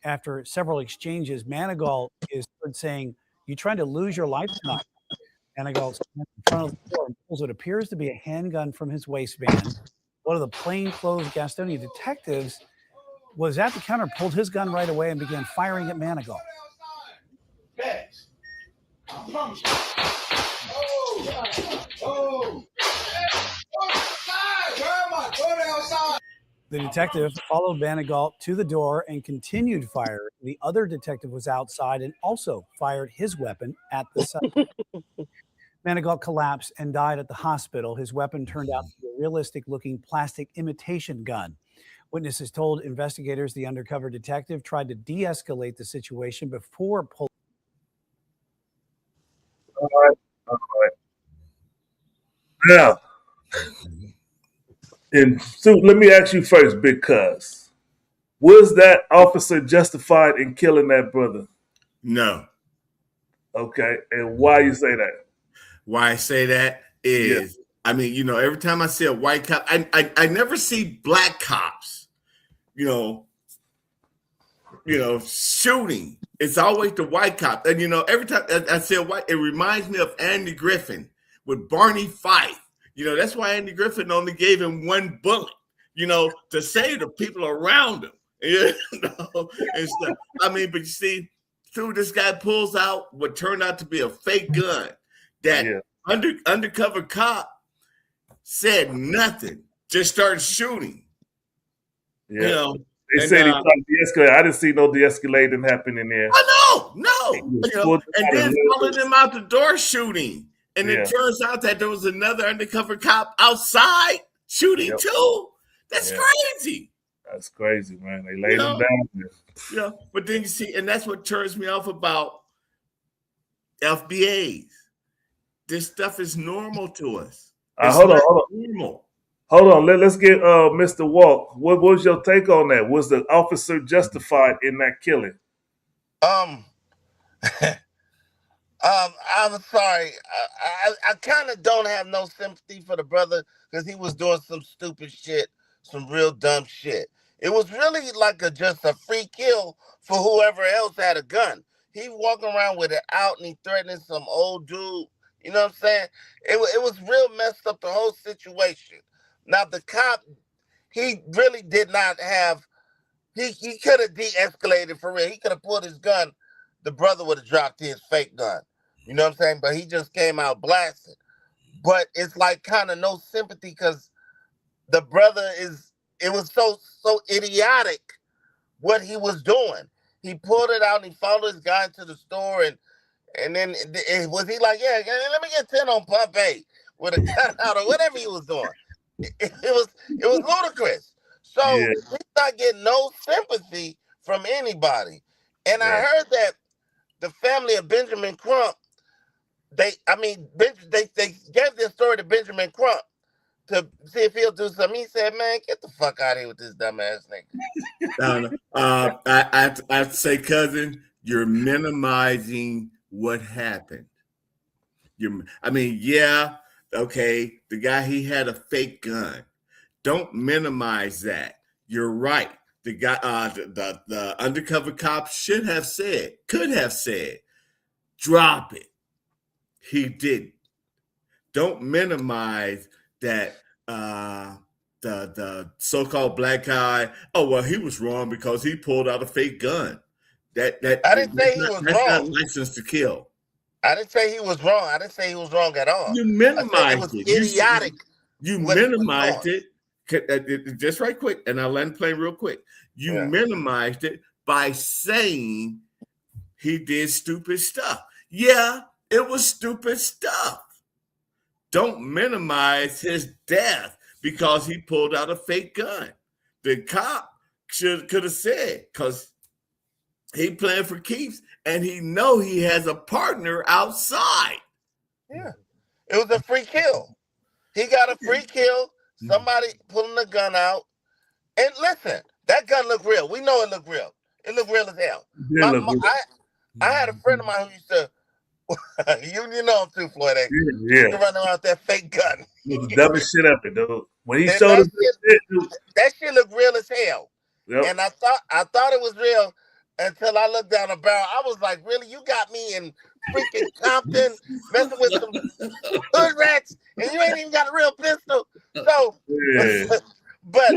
[SPEAKER 9] After several exchanges, Manigault is heard saying, "You trying to lose your life tonight?" Manigault stands in front of the door and pulls what appears to be a handgun from his waistband. One of the plainclothes Gastonia detectives was at the counter, pulled his gun right away, and began firing at Manigault.
[SPEAKER 8] Facts. I promise you. Oh.
[SPEAKER 9] The detective followed Manigault to the door and continued fire. The other detective was outside and also fired his weapon at the site. Manigault collapsed and died at the hospital. His weapon turned out to be a realistic-looking plastic imitation gun. Witnesses told investigators the undercover detective tried to de-escalate the situation before pulling.
[SPEAKER 1] All right. Now, so let me ask you first, Big Cuz. Was that officer justified in killing that brother?
[SPEAKER 4] No.
[SPEAKER 1] Okay, and why you say that?
[SPEAKER 4] Why I say that is, I mean, every time I see a white cop, I never see black cops, shooting. It's always the white cop. And, every time I see a white, it reminds me of Andy Griffin with Barney Fife. That's why Andy Griffin only gave him 1 bullet, to save the people around him. And stuff. But you see, this guy pulls out what turned out to be a fake gun. That undercover cop said nothing, just started shooting.
[SPEAKER 1] Yeah. They said he tried to de-escalate. I didn't see no de-escalating happening there.
[SPEAKER 4] Oh, no. And then followed him out the door shooting. And it turns out that there was another undercover cop outside shooting too. That's crazy.
[SPEAKER 1] That's crazy, man. They laid him down there.
[SPEAKER 4] Yeah, but then you see, and that's what turns me off about FBAs. This stuff is normal to us.
[SPEAKER 1] Hold on. Let's get Mr. Walk. What was your take on that? Was the officer justified in that killing?
[SPEAKER 7] I'm sorry. I kind of don't have no sympathy for the brother because he was doing some stupid shit, some real dumb shit. It was really like just a free kill for whoever else had a gun. He walking around with it out and he threatening some old dude. You know what I'm saying? It was real messed up, the whole situation. Now, the cop, he really did not have, he could have de-escalated for real. He could have pulled his gun. The brother would have dropped his fake gun. You know what I'm saying? But he just came out blasted. But it's like kind of no sympathy because the brother it was so idiotic what he was doing. He pulled it out and he followed his guy to the store and And then was he like, yeah, let me get 10 on pump 8 with a gun out or whatever he was doing? It was ludicrous. So he's not getting no sympathy from anybody. And I heard that the family of Benjamin Crump, they gave this story to Benjamin Crump to see if he'll do something. He said, "Man, get the fuck out of here with this dumbass nigga."
[SPEAKER 4] I'd say, cousin, you're minimizing what happened. Okay, the guy, he had a fake gun. Don't minimize that. You're right. The guy, the undercover cop could have said, drop it. He didn't. Don't minimize that. The so-called black guy. Oh well, he was wrong because he pulled out a fake gun.
[SPEAKER 7] I didn't say he was wrong.
[SPEAKER 4] Not licensed to kill.
[SPEAKER 7] I didn't say he was wrong. I didn't say he was wrong at all.
[SPEAKER 4] You minimized it.
[SPEAKER 7] Idiotic.
[SPEAKER 4] You minimized it. Just right quick, and I'll land the plane real quick. You minimized it by saying he did stupid stuff. Yeah, it was stupid stuff. Don't minimize his death because he pulled out a fake gun. The cop could have said, because he playing for keeps, and he know he has a partner outside.
[SPEAKER 7] Yeah, it was a free kill. He got a free kill. Somebody pulling the gun out. And listen, that gun looked real. We know it looked real. It looked real as hell. I had a friend of mine who used to, you know him too, Floyd.
[SPEAKER 1] Yeah.
[SPEAKER 7] Running around with that fake gun.
[SPEAKER 1] Dumbest shit up, dude. When he showed us
[SPEAKER 7] that shit looked real as hell.
[SPEAKER 1] Yep.
[SPEAKER 7] And I thought it was real until I looked down the barrel. I was like, really? You got me in freaking Compton messing with some hood rats, and you ain't even got a real pistol. So, but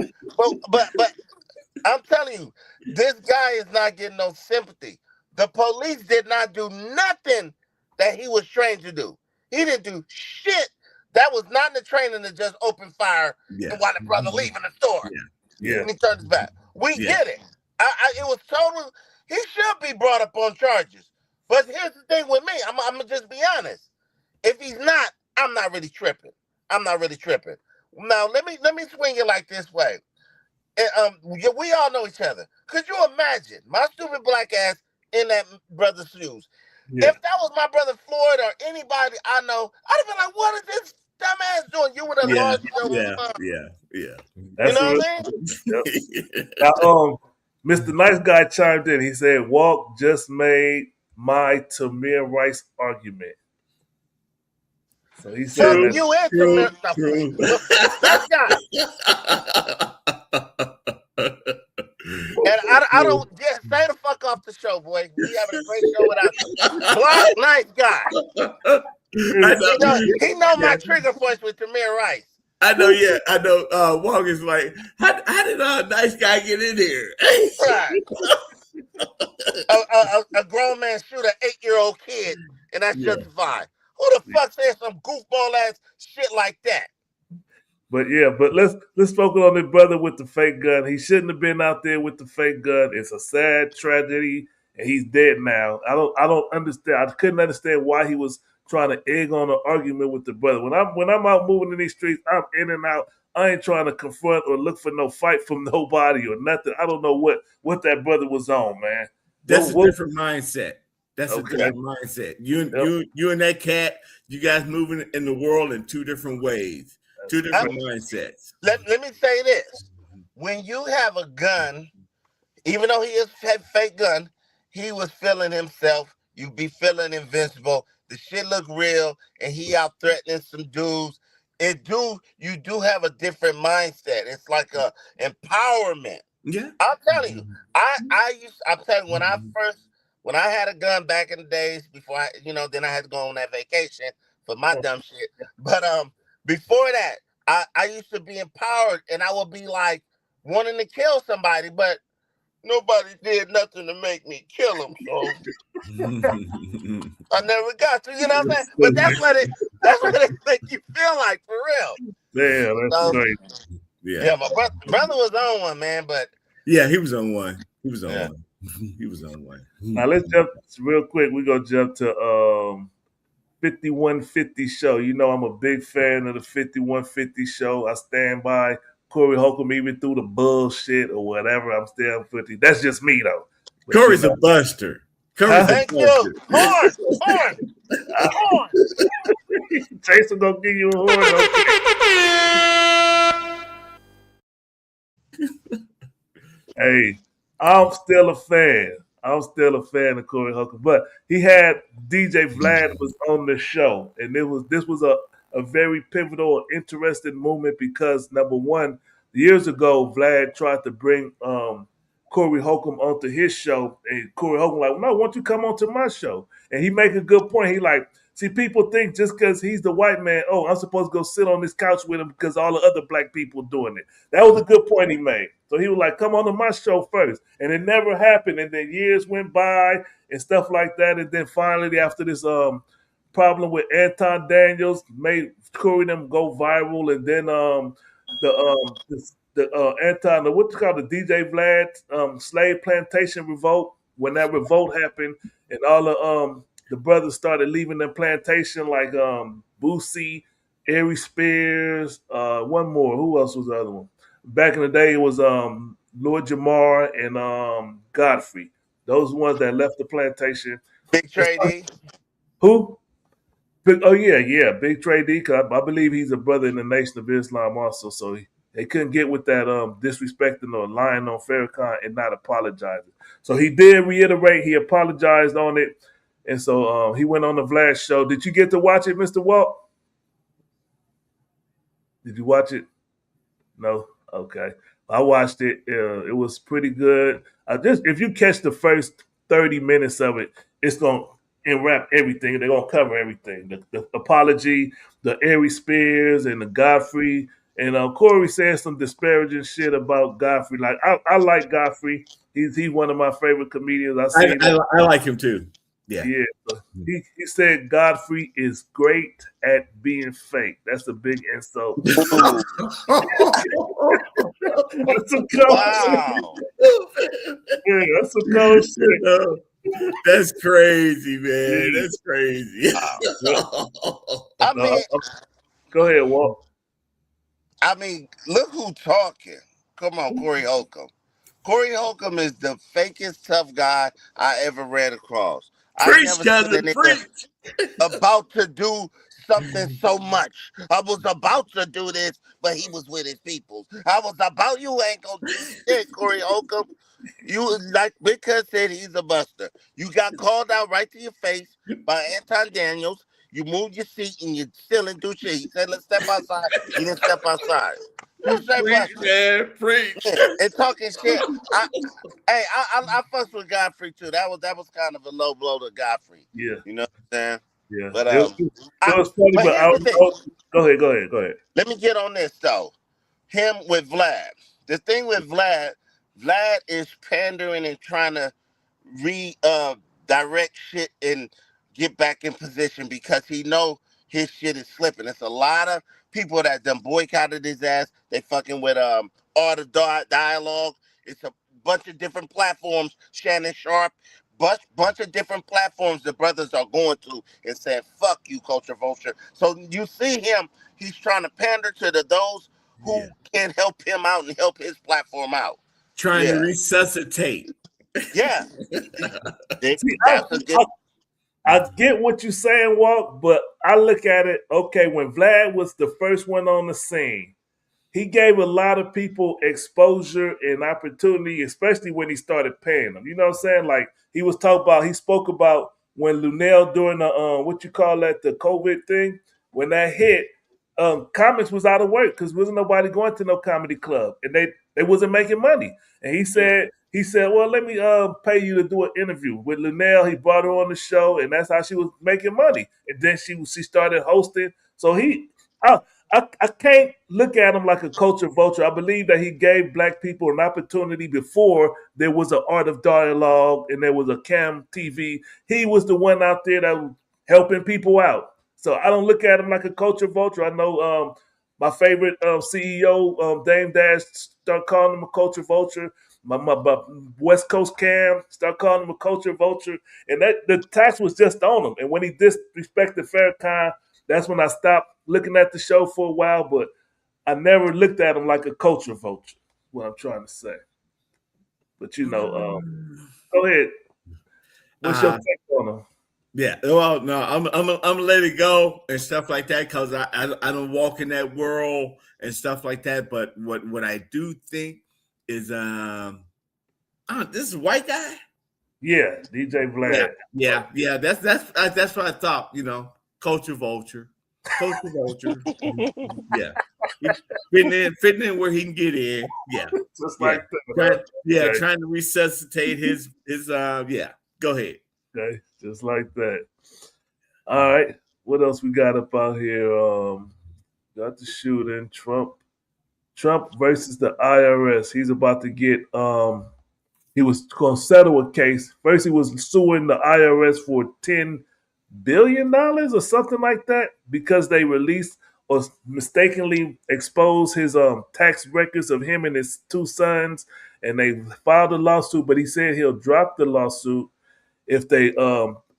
[SPEAKER 7] I'm telling you, this guy is not getting no sympathy. The police did not do nothing that he was trained to do. He didn't do shit. That was not in the training to just open fire and while the brother leaving the store. And he turned his back. We get it. It was total. He should be brought up on charges. But here's the thing with me. I'm gonna just be honest. If he's not, I'm not really tripping. Now let me swing it like this way. We all know each other. Could you imagine my stupid black ass in that brother's shoes? If that was my brother Floyd or anybody I know, I'd have been like, "What is this dumbass doing?" You would have lost your
[SPEAKER 4] Yeah.
[SPEAKER 1] That's
[SPEAKER 7] you know what I mean?
[SPEAKER 1] Now, Mr. Nice Guy chimed in. He said, "Walk just made my Tamir Rice argument." So he said,
[SPEAKER 7] "So you and Tamir, nice guy." And I don't stay the fuck off the show, boy. We having a great show without you. Black Nice Guy. He know my trigger points with Tamir Rice.
[SPEAKER 4] I know. Walker's like, how did a nice guy get in here?
[SPEAKER 7] Right. a grown man shoot an 8-year-old kid, and that's justified. Who the fuck says some goofball ass shit like that?
[SPEAKER 1] But let's focus on the brother with the fake gun. He shouldn't have been out there with the fake gun. It's a sad tragedy, and he's dead now. I don't understand. I couldn't understand why he was trying to egg on an argument with the brother. When I'm out moving in these streets, I'm in and out. I ain't trying to confront or look for no fight from nobody or nothing. I don't know what that brother was on, man.
[SPEAKER 4] That's a different mindset. That's a different mindset. You and that cat, you guys moving in the world in two different ways. Two different mindsets.
[SPEAKER 7] Let me say this. When you have a gun, even though he had a fake gun, he was feeling himself. You be feeling invincible. The shit look real, and he out threatening some dudes. You do have a different mindset. It's like a empowerment.
[SPEAKER 4] Yeah.
[SPEAKER 7] I'm telling you. I'm telling you, when I had a gun back in the days before then I had to go on that vacation for my dumb shit. But before that, I used to be empowered, and I would be like wanting to kill somebody, but nobody did nothing to make me kill them. So I never got to. You know what I'm saying? But that's what it make you feel like, for real.
[SPEAKER 1] Yeah, that's great.
[SPEAKER 7] Yeah, my brother was on one, man. But
[SPEAKER 4] yeah, he was on one. He was on one. He was on one.
[SPEAKER 1] Now let's jump real quick. We're gonna jump to 5150 show. You know I'm a big fan of the 5150 show. I stand by Corey Holcomb even through the bullshit or whatever. I'm still 50. That's just me though. But,
[SPEAKER 4] Corey's a buster. Corey's a
[SPEAKER 7] Thank you.
[SPEAKER 4] buster.
[SPEAKER 7] Horn.
[SPEAKER 1] Jason gonna give you a horn. Hey, I'm still a fan. I'm still a fan of Corey Holcomb. But he had DJ Vlad was on the show, and this was a very pivotal, interesting moment because number one, years ago, Vlad tried to bring Corey Holcomb onto his show, and Corey Holcomb like, no, why don't you come onto my show? And he make a good point. He like, see, people think just because he's the white man, oh, I'm supposed to go sit on this couch with him because all the other black people doing it. That was a good point he made. So he was like, come on to my show first. And it never happened. And then years went by and stuff like that. And then finally, after this problem with Anton Daniels, made Corey them go viral. And then Anton, what you call the DJ Vlad slave plantation revolt, when that revolt happened and all the brothers started leaving the plantation like Boosie, Ari Spears, one more. Who else was the other one? Back in the day, it was Lord Jamar and Godfrey. Those ones that left the plantation.
[SPEAKER 7] Big Trey D.
[SPEAKER 1] Who? Oh yeah, Big Trey D. Cause I believe he's a brother in the Nation of Islam also. So they couldn't get with that disrespecting or lying on Farrakhan and not apologizing. So he did reiterate. He apologized on it, and so he went on the Vlad show. Did you get to watch it, Mr. Walt? Did you watch it? No. Okay. I watched it. It was pretty good. Just if you catch the first 30 minutes of it, it's gonna enwrap everything. They're gonna cover everything. The apology, the Ari Spears, and the Godfrey. And Corey said some disparaging shit about Godfrey. Like I like Godfrey. He's one of my favorite comedians.
[SPEAKER 4] I like him too. Yeah.
[SPEAKER 1] He said Godfrey is great at being fake. That's a big insult. That's some cold shit. Yeah, that's some cold shit.
[SPEAKER 4] That's crazy, man. That's crazy.
[SPEAKER 7] I mean,
[SPEAKER 1] go ahead, Walt.
[SPEAKER 7] I mean, look who talking. Come on, Corey Holcomb. Corey Holcomb is the fakest tough guy I ever ran across.
[SPEAKER 4] Preach,
[SPEAKER 7] I never
[SPEAKER 4] cousin,
[SPEAKER 7] seen a
[SPEAKER 4] preach.
[SPEAKER 7] nigga about to do something so much. I was about to do this, but he was with his people. I was about, you ain't gonna do shit, Corey Holcomb. You, like Big Cuz said, he's a buster. You got called out right to your face by Anton Daniels. You moved your seat and you still didn't do shit. He said, let's step outside. You didn't step outside.
[SPEAKER 4] Preach, man, preach.
[SPEAKER 7] Yeah, and talking shit. I fussed with Godfrey too. That was kind of a low blow to Godfrey.
[SPEAKER 1] Yeah.
[SPEAKER 7] You know what I'm saying?
[SPEAKER 1] Yeah.
[SPEAKER 7] But
[SPEAKER 1] it was funny, but go ahead.
[SPEAKER 7] Let me get on this though. Him with Vlad. The thing with Vlad is pandering and trying to direct shit and get back in position because he know his shit is slipping. It's a lot of people that done boycotted his ass. They fucking with Art of Dialogue. It's a bunch of different platforms. Shannon Sharp, bunch of different platforms the brothers are going to and saying, fuck you, Culture Vulture. So you see him, he's trying to pander to those who can help him out and help his platform out.
[SPEAKER 4] Trying to resuscitate.
[SPEAKER 7] Yeah.
[SPEAKER 1] I get what you're saying, Walt, but I look at it, okay, when Vlad was the first one on the scene, he gave a lot of people exposure and opportunity, especially when he started paying them. You know what I'm saying? Like he spoke about when Lunel during the the COVID thing, when that hit, comics was out of work because wasn't nobody going to no comedy club and they wasn't making money. And he said, well, let me pay you to do an interview with Lunel. He brought her on the show, and that's how she was making money. And then she started hosting. So I can't look at him like a culture vulture. I believe that he gave black people an opportunity before there was an Art of Dialogue and there was a Cam TV. He was the one out there that was helping people out. So I don't look at him like a culture vulture. I know My favorite CEO, Dame Dash, start calling him a culture vulture. My West Coast Cam, start calling him a culture vulture. And that the tax was just on him. And when he disrespected Farrakhan, that's when I stopped looking at the show for a while. But I never looked at him like a culture vulture. What I'm trying to say. But go ahead. What's your take on him?
[SPEAKER 4] Yeah, well, no, I'm gonna let it go and stuff like that because I don't walk in that world and stuff like that. But what I do think is this is a white guy.
[SPEAKER 1] Yeah, DJ Vlad.
[SPEAKER 4] Yeah. That's what I thought. Culture vulture. Yeah, fitting in where he can get in. Yeah,
[SPEAKER 1] just like that.
[SPEAKER 4] Okay. Trying to resuscitate his. Yeah, go ahead.
[SPEAKER 1] Okay, just like that. All right, what else we got up out here? Got the shooting. Trump versus the IRS. He's about to get. He was going to settle a case. First, he was suing the IRS for $10 billion or something like that because they released or mistakenly exposed his tax records of him and his two sons, and they filed a lawsuit. But he said he'll drop the lawsuit if they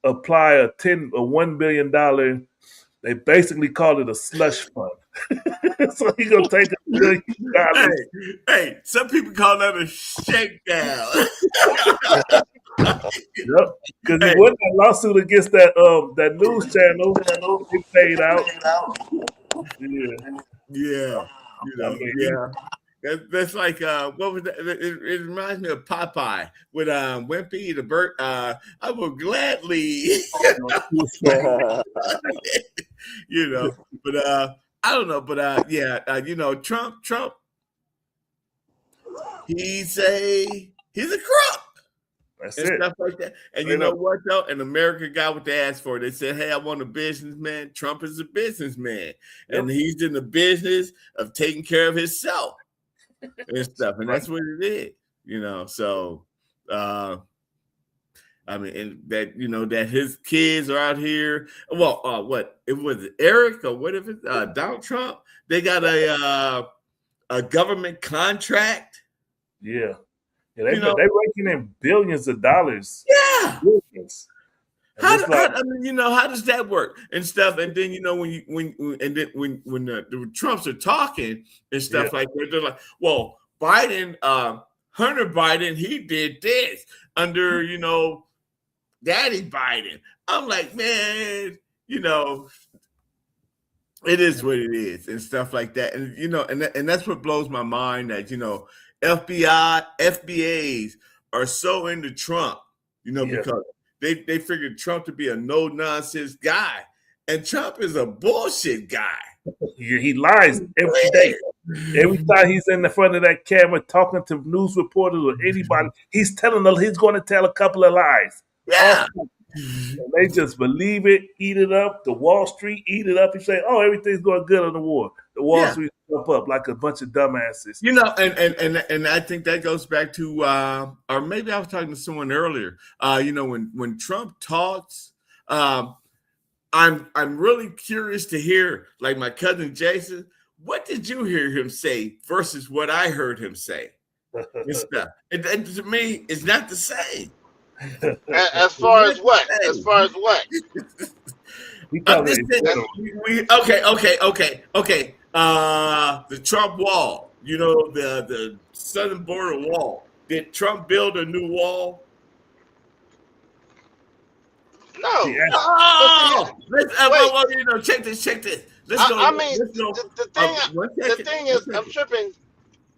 [SPEAKER 1] apply a $1 billion. They basically call it a slush fund. So he's gonna take $1 billion.
[SPEAKER 4] Hey, some people call that a shakedown.
[SPEAKER 1] Yep, because he won that lawsuit against that news channel. He paid out.
[SPEAKER 4] Yeah. That's like what was that? It reminds me of Popeye with Wimpy the bird. I will gladly, But I don't know. But Trump, he's a crook.
[SPEAKER 1] That's
[SPEAKER 4] and
[SPEAKER 1] it.
[SPEAKER 4] Stuff like that. And you know what though? And America got what they asked for. They said, "Hey, I want a businessman." Trump is a businessman, and he's in the business of taking care of himself and stuff. And that's what it is, So, and that that his kids are out here. Well, what it was Eric or what if it's Donald Trump? They got a government contract.
[SPEAKER 1] Yeah. Yeah, they're raking in billions of dollars.
[SPEAKER 4] Yeah.
[SPEAKER 1] Billions.
[SPEAKER 4] How does that work and stuff? And then when the Trumps are talking and stuff like that, they're like, "Well, Biden, Hunter Biden, he did this under Daddy Biden." I'm like, man, it is what it is and stuff like that, and and that's what blows my mind that FBAs are so into Trump, because they figured Trump to be a no-nonsense guy. And Trump is a bullshit guy.
[SPEAKER 1] He lies every day. Every time he's in the front of that camera talking to news reporters or anybody, he's telling them he's going to tell a couple of lies.
[SPEAKER 4] Yeah.
[SPEAKER 1] And they just believe it, eat it up. The Wall Street eat it up and say, "Oh, everything's going good on the war." The Wall Street jump up like a bunch of dumbasses.
[SPEAKER 4] And I think that goes back to, or maybe I was talking to someone earlier. When Trump talks, I'm really curious to hear, like my cousin Jason, what did you hear him say versus what I heard him say? And stuff. And to me, it's not the same.
[SPEAKER 7] As far as what? As far as what?
[SPEAKER 4] Okay. The Trump wall, the southern border wall. Did Trump build a new wall?
[SPEAKER 7] No.
[SPEAKER 4] Check this. The
[SPEAKER 7] thing is, I'm tripping.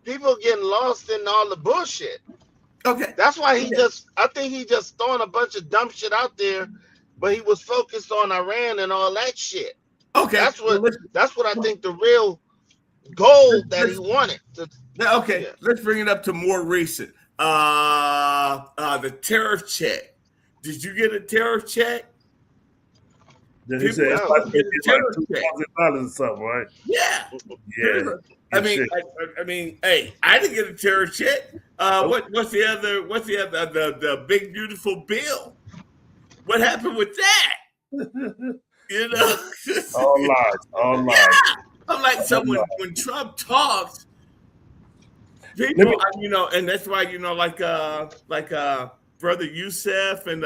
[SPEAKER 7] People getting lost in all the bullshit.
[SPEAKER 4] Okay.
[SPEAKER 7] That's why I think he just throwing a bunch of dumb shit out there, but he was focused on Iran and all that shit.
[SPEAKER 4] Okay.
[SPEAKER 7] That's what I think the real goal that he wanted.
[SPEAKER 4] Let's bring it up to more recent. The tariff check. Did you get a tariff check?
[SPEAKER 1] He said it's like $2,000 or something, right?
[SPEAKER 4] Yeah.
[SPEAKER 1] Yeah.
[SPEAKER 4] I mean, hey, I didn't get a tariff check. What's the other? The big beautiful bill? What happened with that?
[SPEAKER 1] All lies.
[SPEAKER 4] I'm like, so when Trump talks, people, and that's why, like Brother Youssef and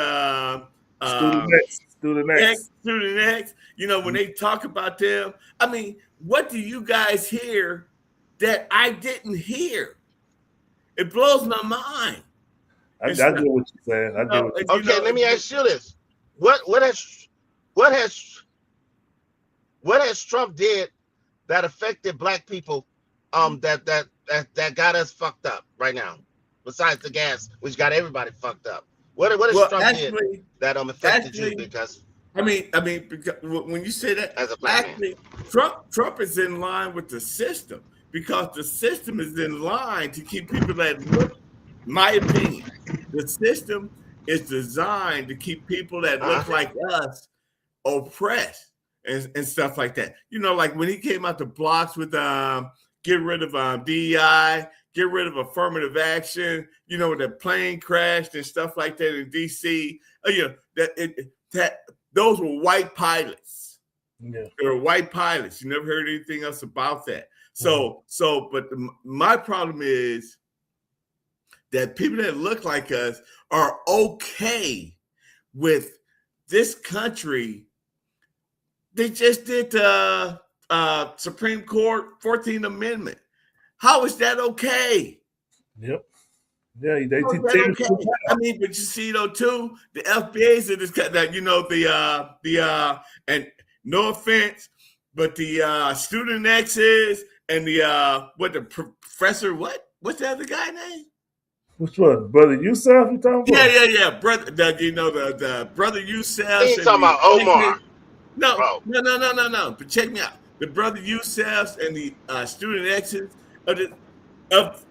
[SPEAKER 1] Student X.
[SPEAKER 4] Student X, when they talk about them, I mean, what do you guys hear that I didn't hear? It blows my mind.
[SPEAKER 1] I get what you're saying. I get what you're saying.
[SPEAKER 7] Okay, let me ask you this: what has Trump did that affected black people? That got us fucked up right now. Besides the gas, which got everybody fucked up. What has Trump did that affected you? Because
[SPEAKER 4] because when you say that,
[SPEAKER 7] as a black man,
[SPEAKER 4] Trump is in line with the system, because the system is in line to keep people that look. My opinion, the system is designed to keep people that look like us oppressed and stuff like that. Like when he came out the blocks with get rid of DEI, get rid of affirmative action, the plane crashed and stuff like that in DC. Those were white pilots.
[SPEAKER 1] Yeah.
[SPEAKER 4] They were white pilots. You never heard anything else about that. But my problem is that people that look like us are okay with this country. They just did the Supreme Court 14th Amendment. How is that okay?
[SPEAKER 1] Yep. Yeah, they
[SPEAKER 4] okay? I mean, but you see, too, the FBA's in this that and no offense, but the student X's and the professor, what's the other guy name?
[SPEAKER 1] Which one? Brother Youssef, you talking about?
[SPEAKER 4] Yeah. Brother, the Brother Youssef.
[SPEAKER 7] He's talking about Omar.
[SPEAKER 4] No. But check me out. The Brother Youssefs and the student X's of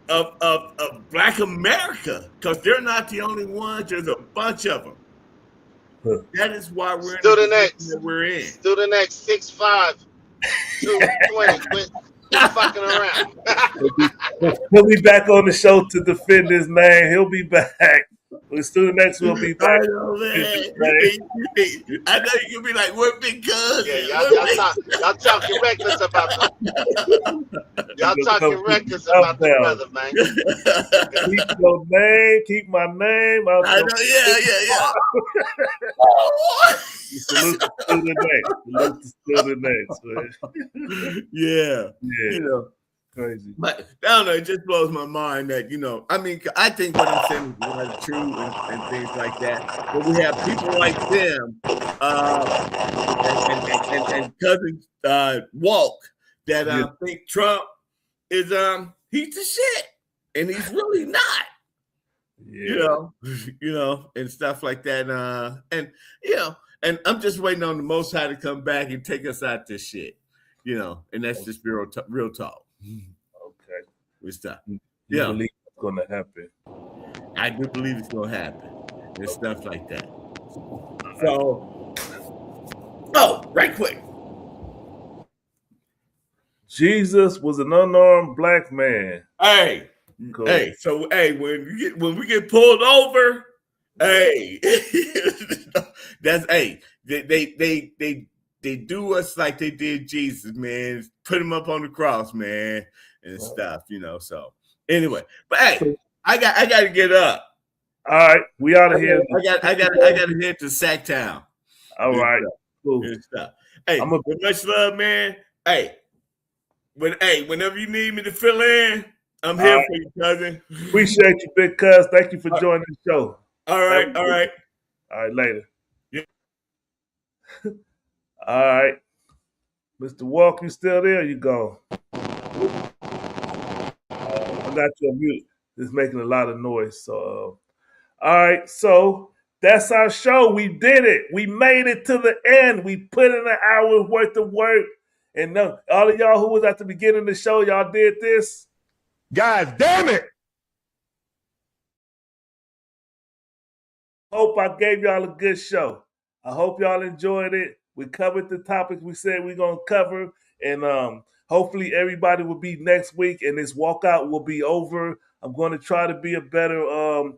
[SPEAKER 4] Black America, because they're not the only ones. There's a bunch of them. Huh. That is why we're
[SPEAKER 7] Student
[SPEAKER 4] in the
[SPEAKER 7] X.
[SPEAKER 4] that we're in.
[SPEAKER 7] Student X 6'5", 220. Quit fucking around.
[SPEAKER 1] He'll be back on the show to defend his name. He'll be back. The Student X will be back.
[SPEAKER 4] I know, man. I know you can be like, we're big cousins.
[SPEAKER 7] Yeah, y'all talking reckless about them. Y'all talking reckless about the brother, man.
[SPEAKER 1] Keep your name, keep my name.
[SPEAKER 4] I know, yeah.
[SPEAKER 1] Salute to Student X. Salute to Student X, man.
[SPEAKER 4] Yeah.
[SPEAKER 1] Crazy.
[SPEAKER 4] But I don't know, it just blows my mind that, I think what I'm saying is true and things like that. But we have people like them and cousin Walk that think Trump is he's the shit. And he's really not. And stuff like that. And I'm just waiting on the Most High to come back and take us out this shit. And that's just real talk.
[SPEAKER 1] Okay.
[SPEAKER 4] We stop.
[SPEAKER 1] You believe it's going to happen?
[SPEAKER 4] I do believe it's going to happen. And stuff like that. So, right quick.
[SPEAKER 1] Jesus was an unarmed black man.
[SPEAKER 4] Hey, cool. When we get pulled over, that's they do us like they did Jesus, man. Put him up on the cross, man, and stuff, So anyway, but I got to get up.
[SPEAKER 1] All right, we out of here.
[SPEAKER 4] I got to head to Sacktown.
[SPEAKER 1] All right,
[SPEAKER 4] cool. And stuff. Hey, with much love, man. Whenever you need me to fill in, I'm here for you, cousin.
[SPEAKER 1] Appreciate you, big cuz. Thank you for joining the show.
[SPEAKER 4] All right.
[SPEAKER 1] All right, later. Yeah. All right. Mr. Walk, you still there? You go. I got you on mute. It's making a lot of noise. So, all right. So that's our show. We did it. We made it to the end. We put in an hour's worth of work. And all of y'all who was at the beginning of the show, y'all did this.
[SPEAKER 6] God damn it.
[SPEAKER 1] Hope I gave y'all a good show. I hope y'all enjoyed it. We covered the topics we said we're going to cover. And hopefully everybody will be next week and this walkout will be over. I'm going to try to be a better, a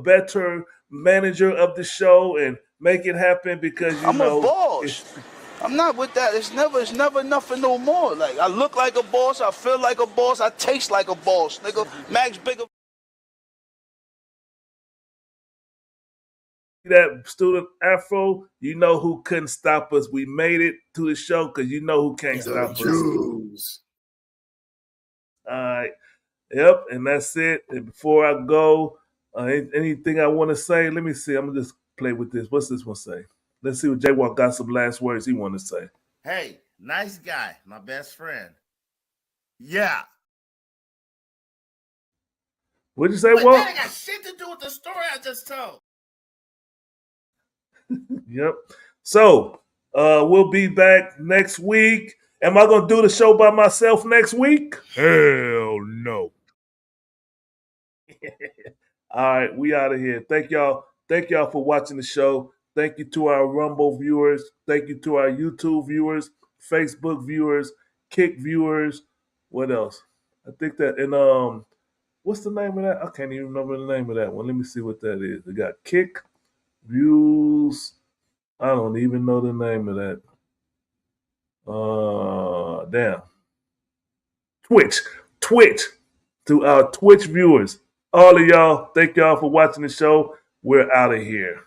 [SPEAKER 1] better manager of the show and make it happen because,
[SPEAKER 2] I'm a boss. I'm not with that. It's never nothing no more. Like, I look like a boss, I feel like a boss, I taste like a boss, nigga. Max Bigger.
[SPEAKER 1] That student Afro, you know who couldn't stop us. We made it to the show because you know who can't stop us. All right. Yep, and that's it. And before I go, anything I want to say, let me see. I'm going to just play with this. What's this one say? Let's see what J-Walk got some last words he want to say.
[SPEAKER 7] Hey, nice guy, my best friend. Yeah.
[SPEAKER 1] What'd you say,
[SPEAKER 7] But
[SPEAKER 1] Walt?
[SPEAKER 7] that ain't got shit to do with the story I just told.
[SPEAKER 1] Yep. So, we'll be back next week. Am I going to do the show by myself next week? Hell no. All right, we out of here. Thank y'all. Thank y'all for watching the show. Thank you to our Rumble viewers. Thank you to our YouTube viewers, Facebook viewers, Kick viewers. What else? I think that and what's the name of that? I can't even remember the name of that one. Let me see what that is. They got Kick views. I don't even know the name of that. Damn. Twitch. To our Twitch viewers. All of y'all, thank y'all for watching the show. We're out of here.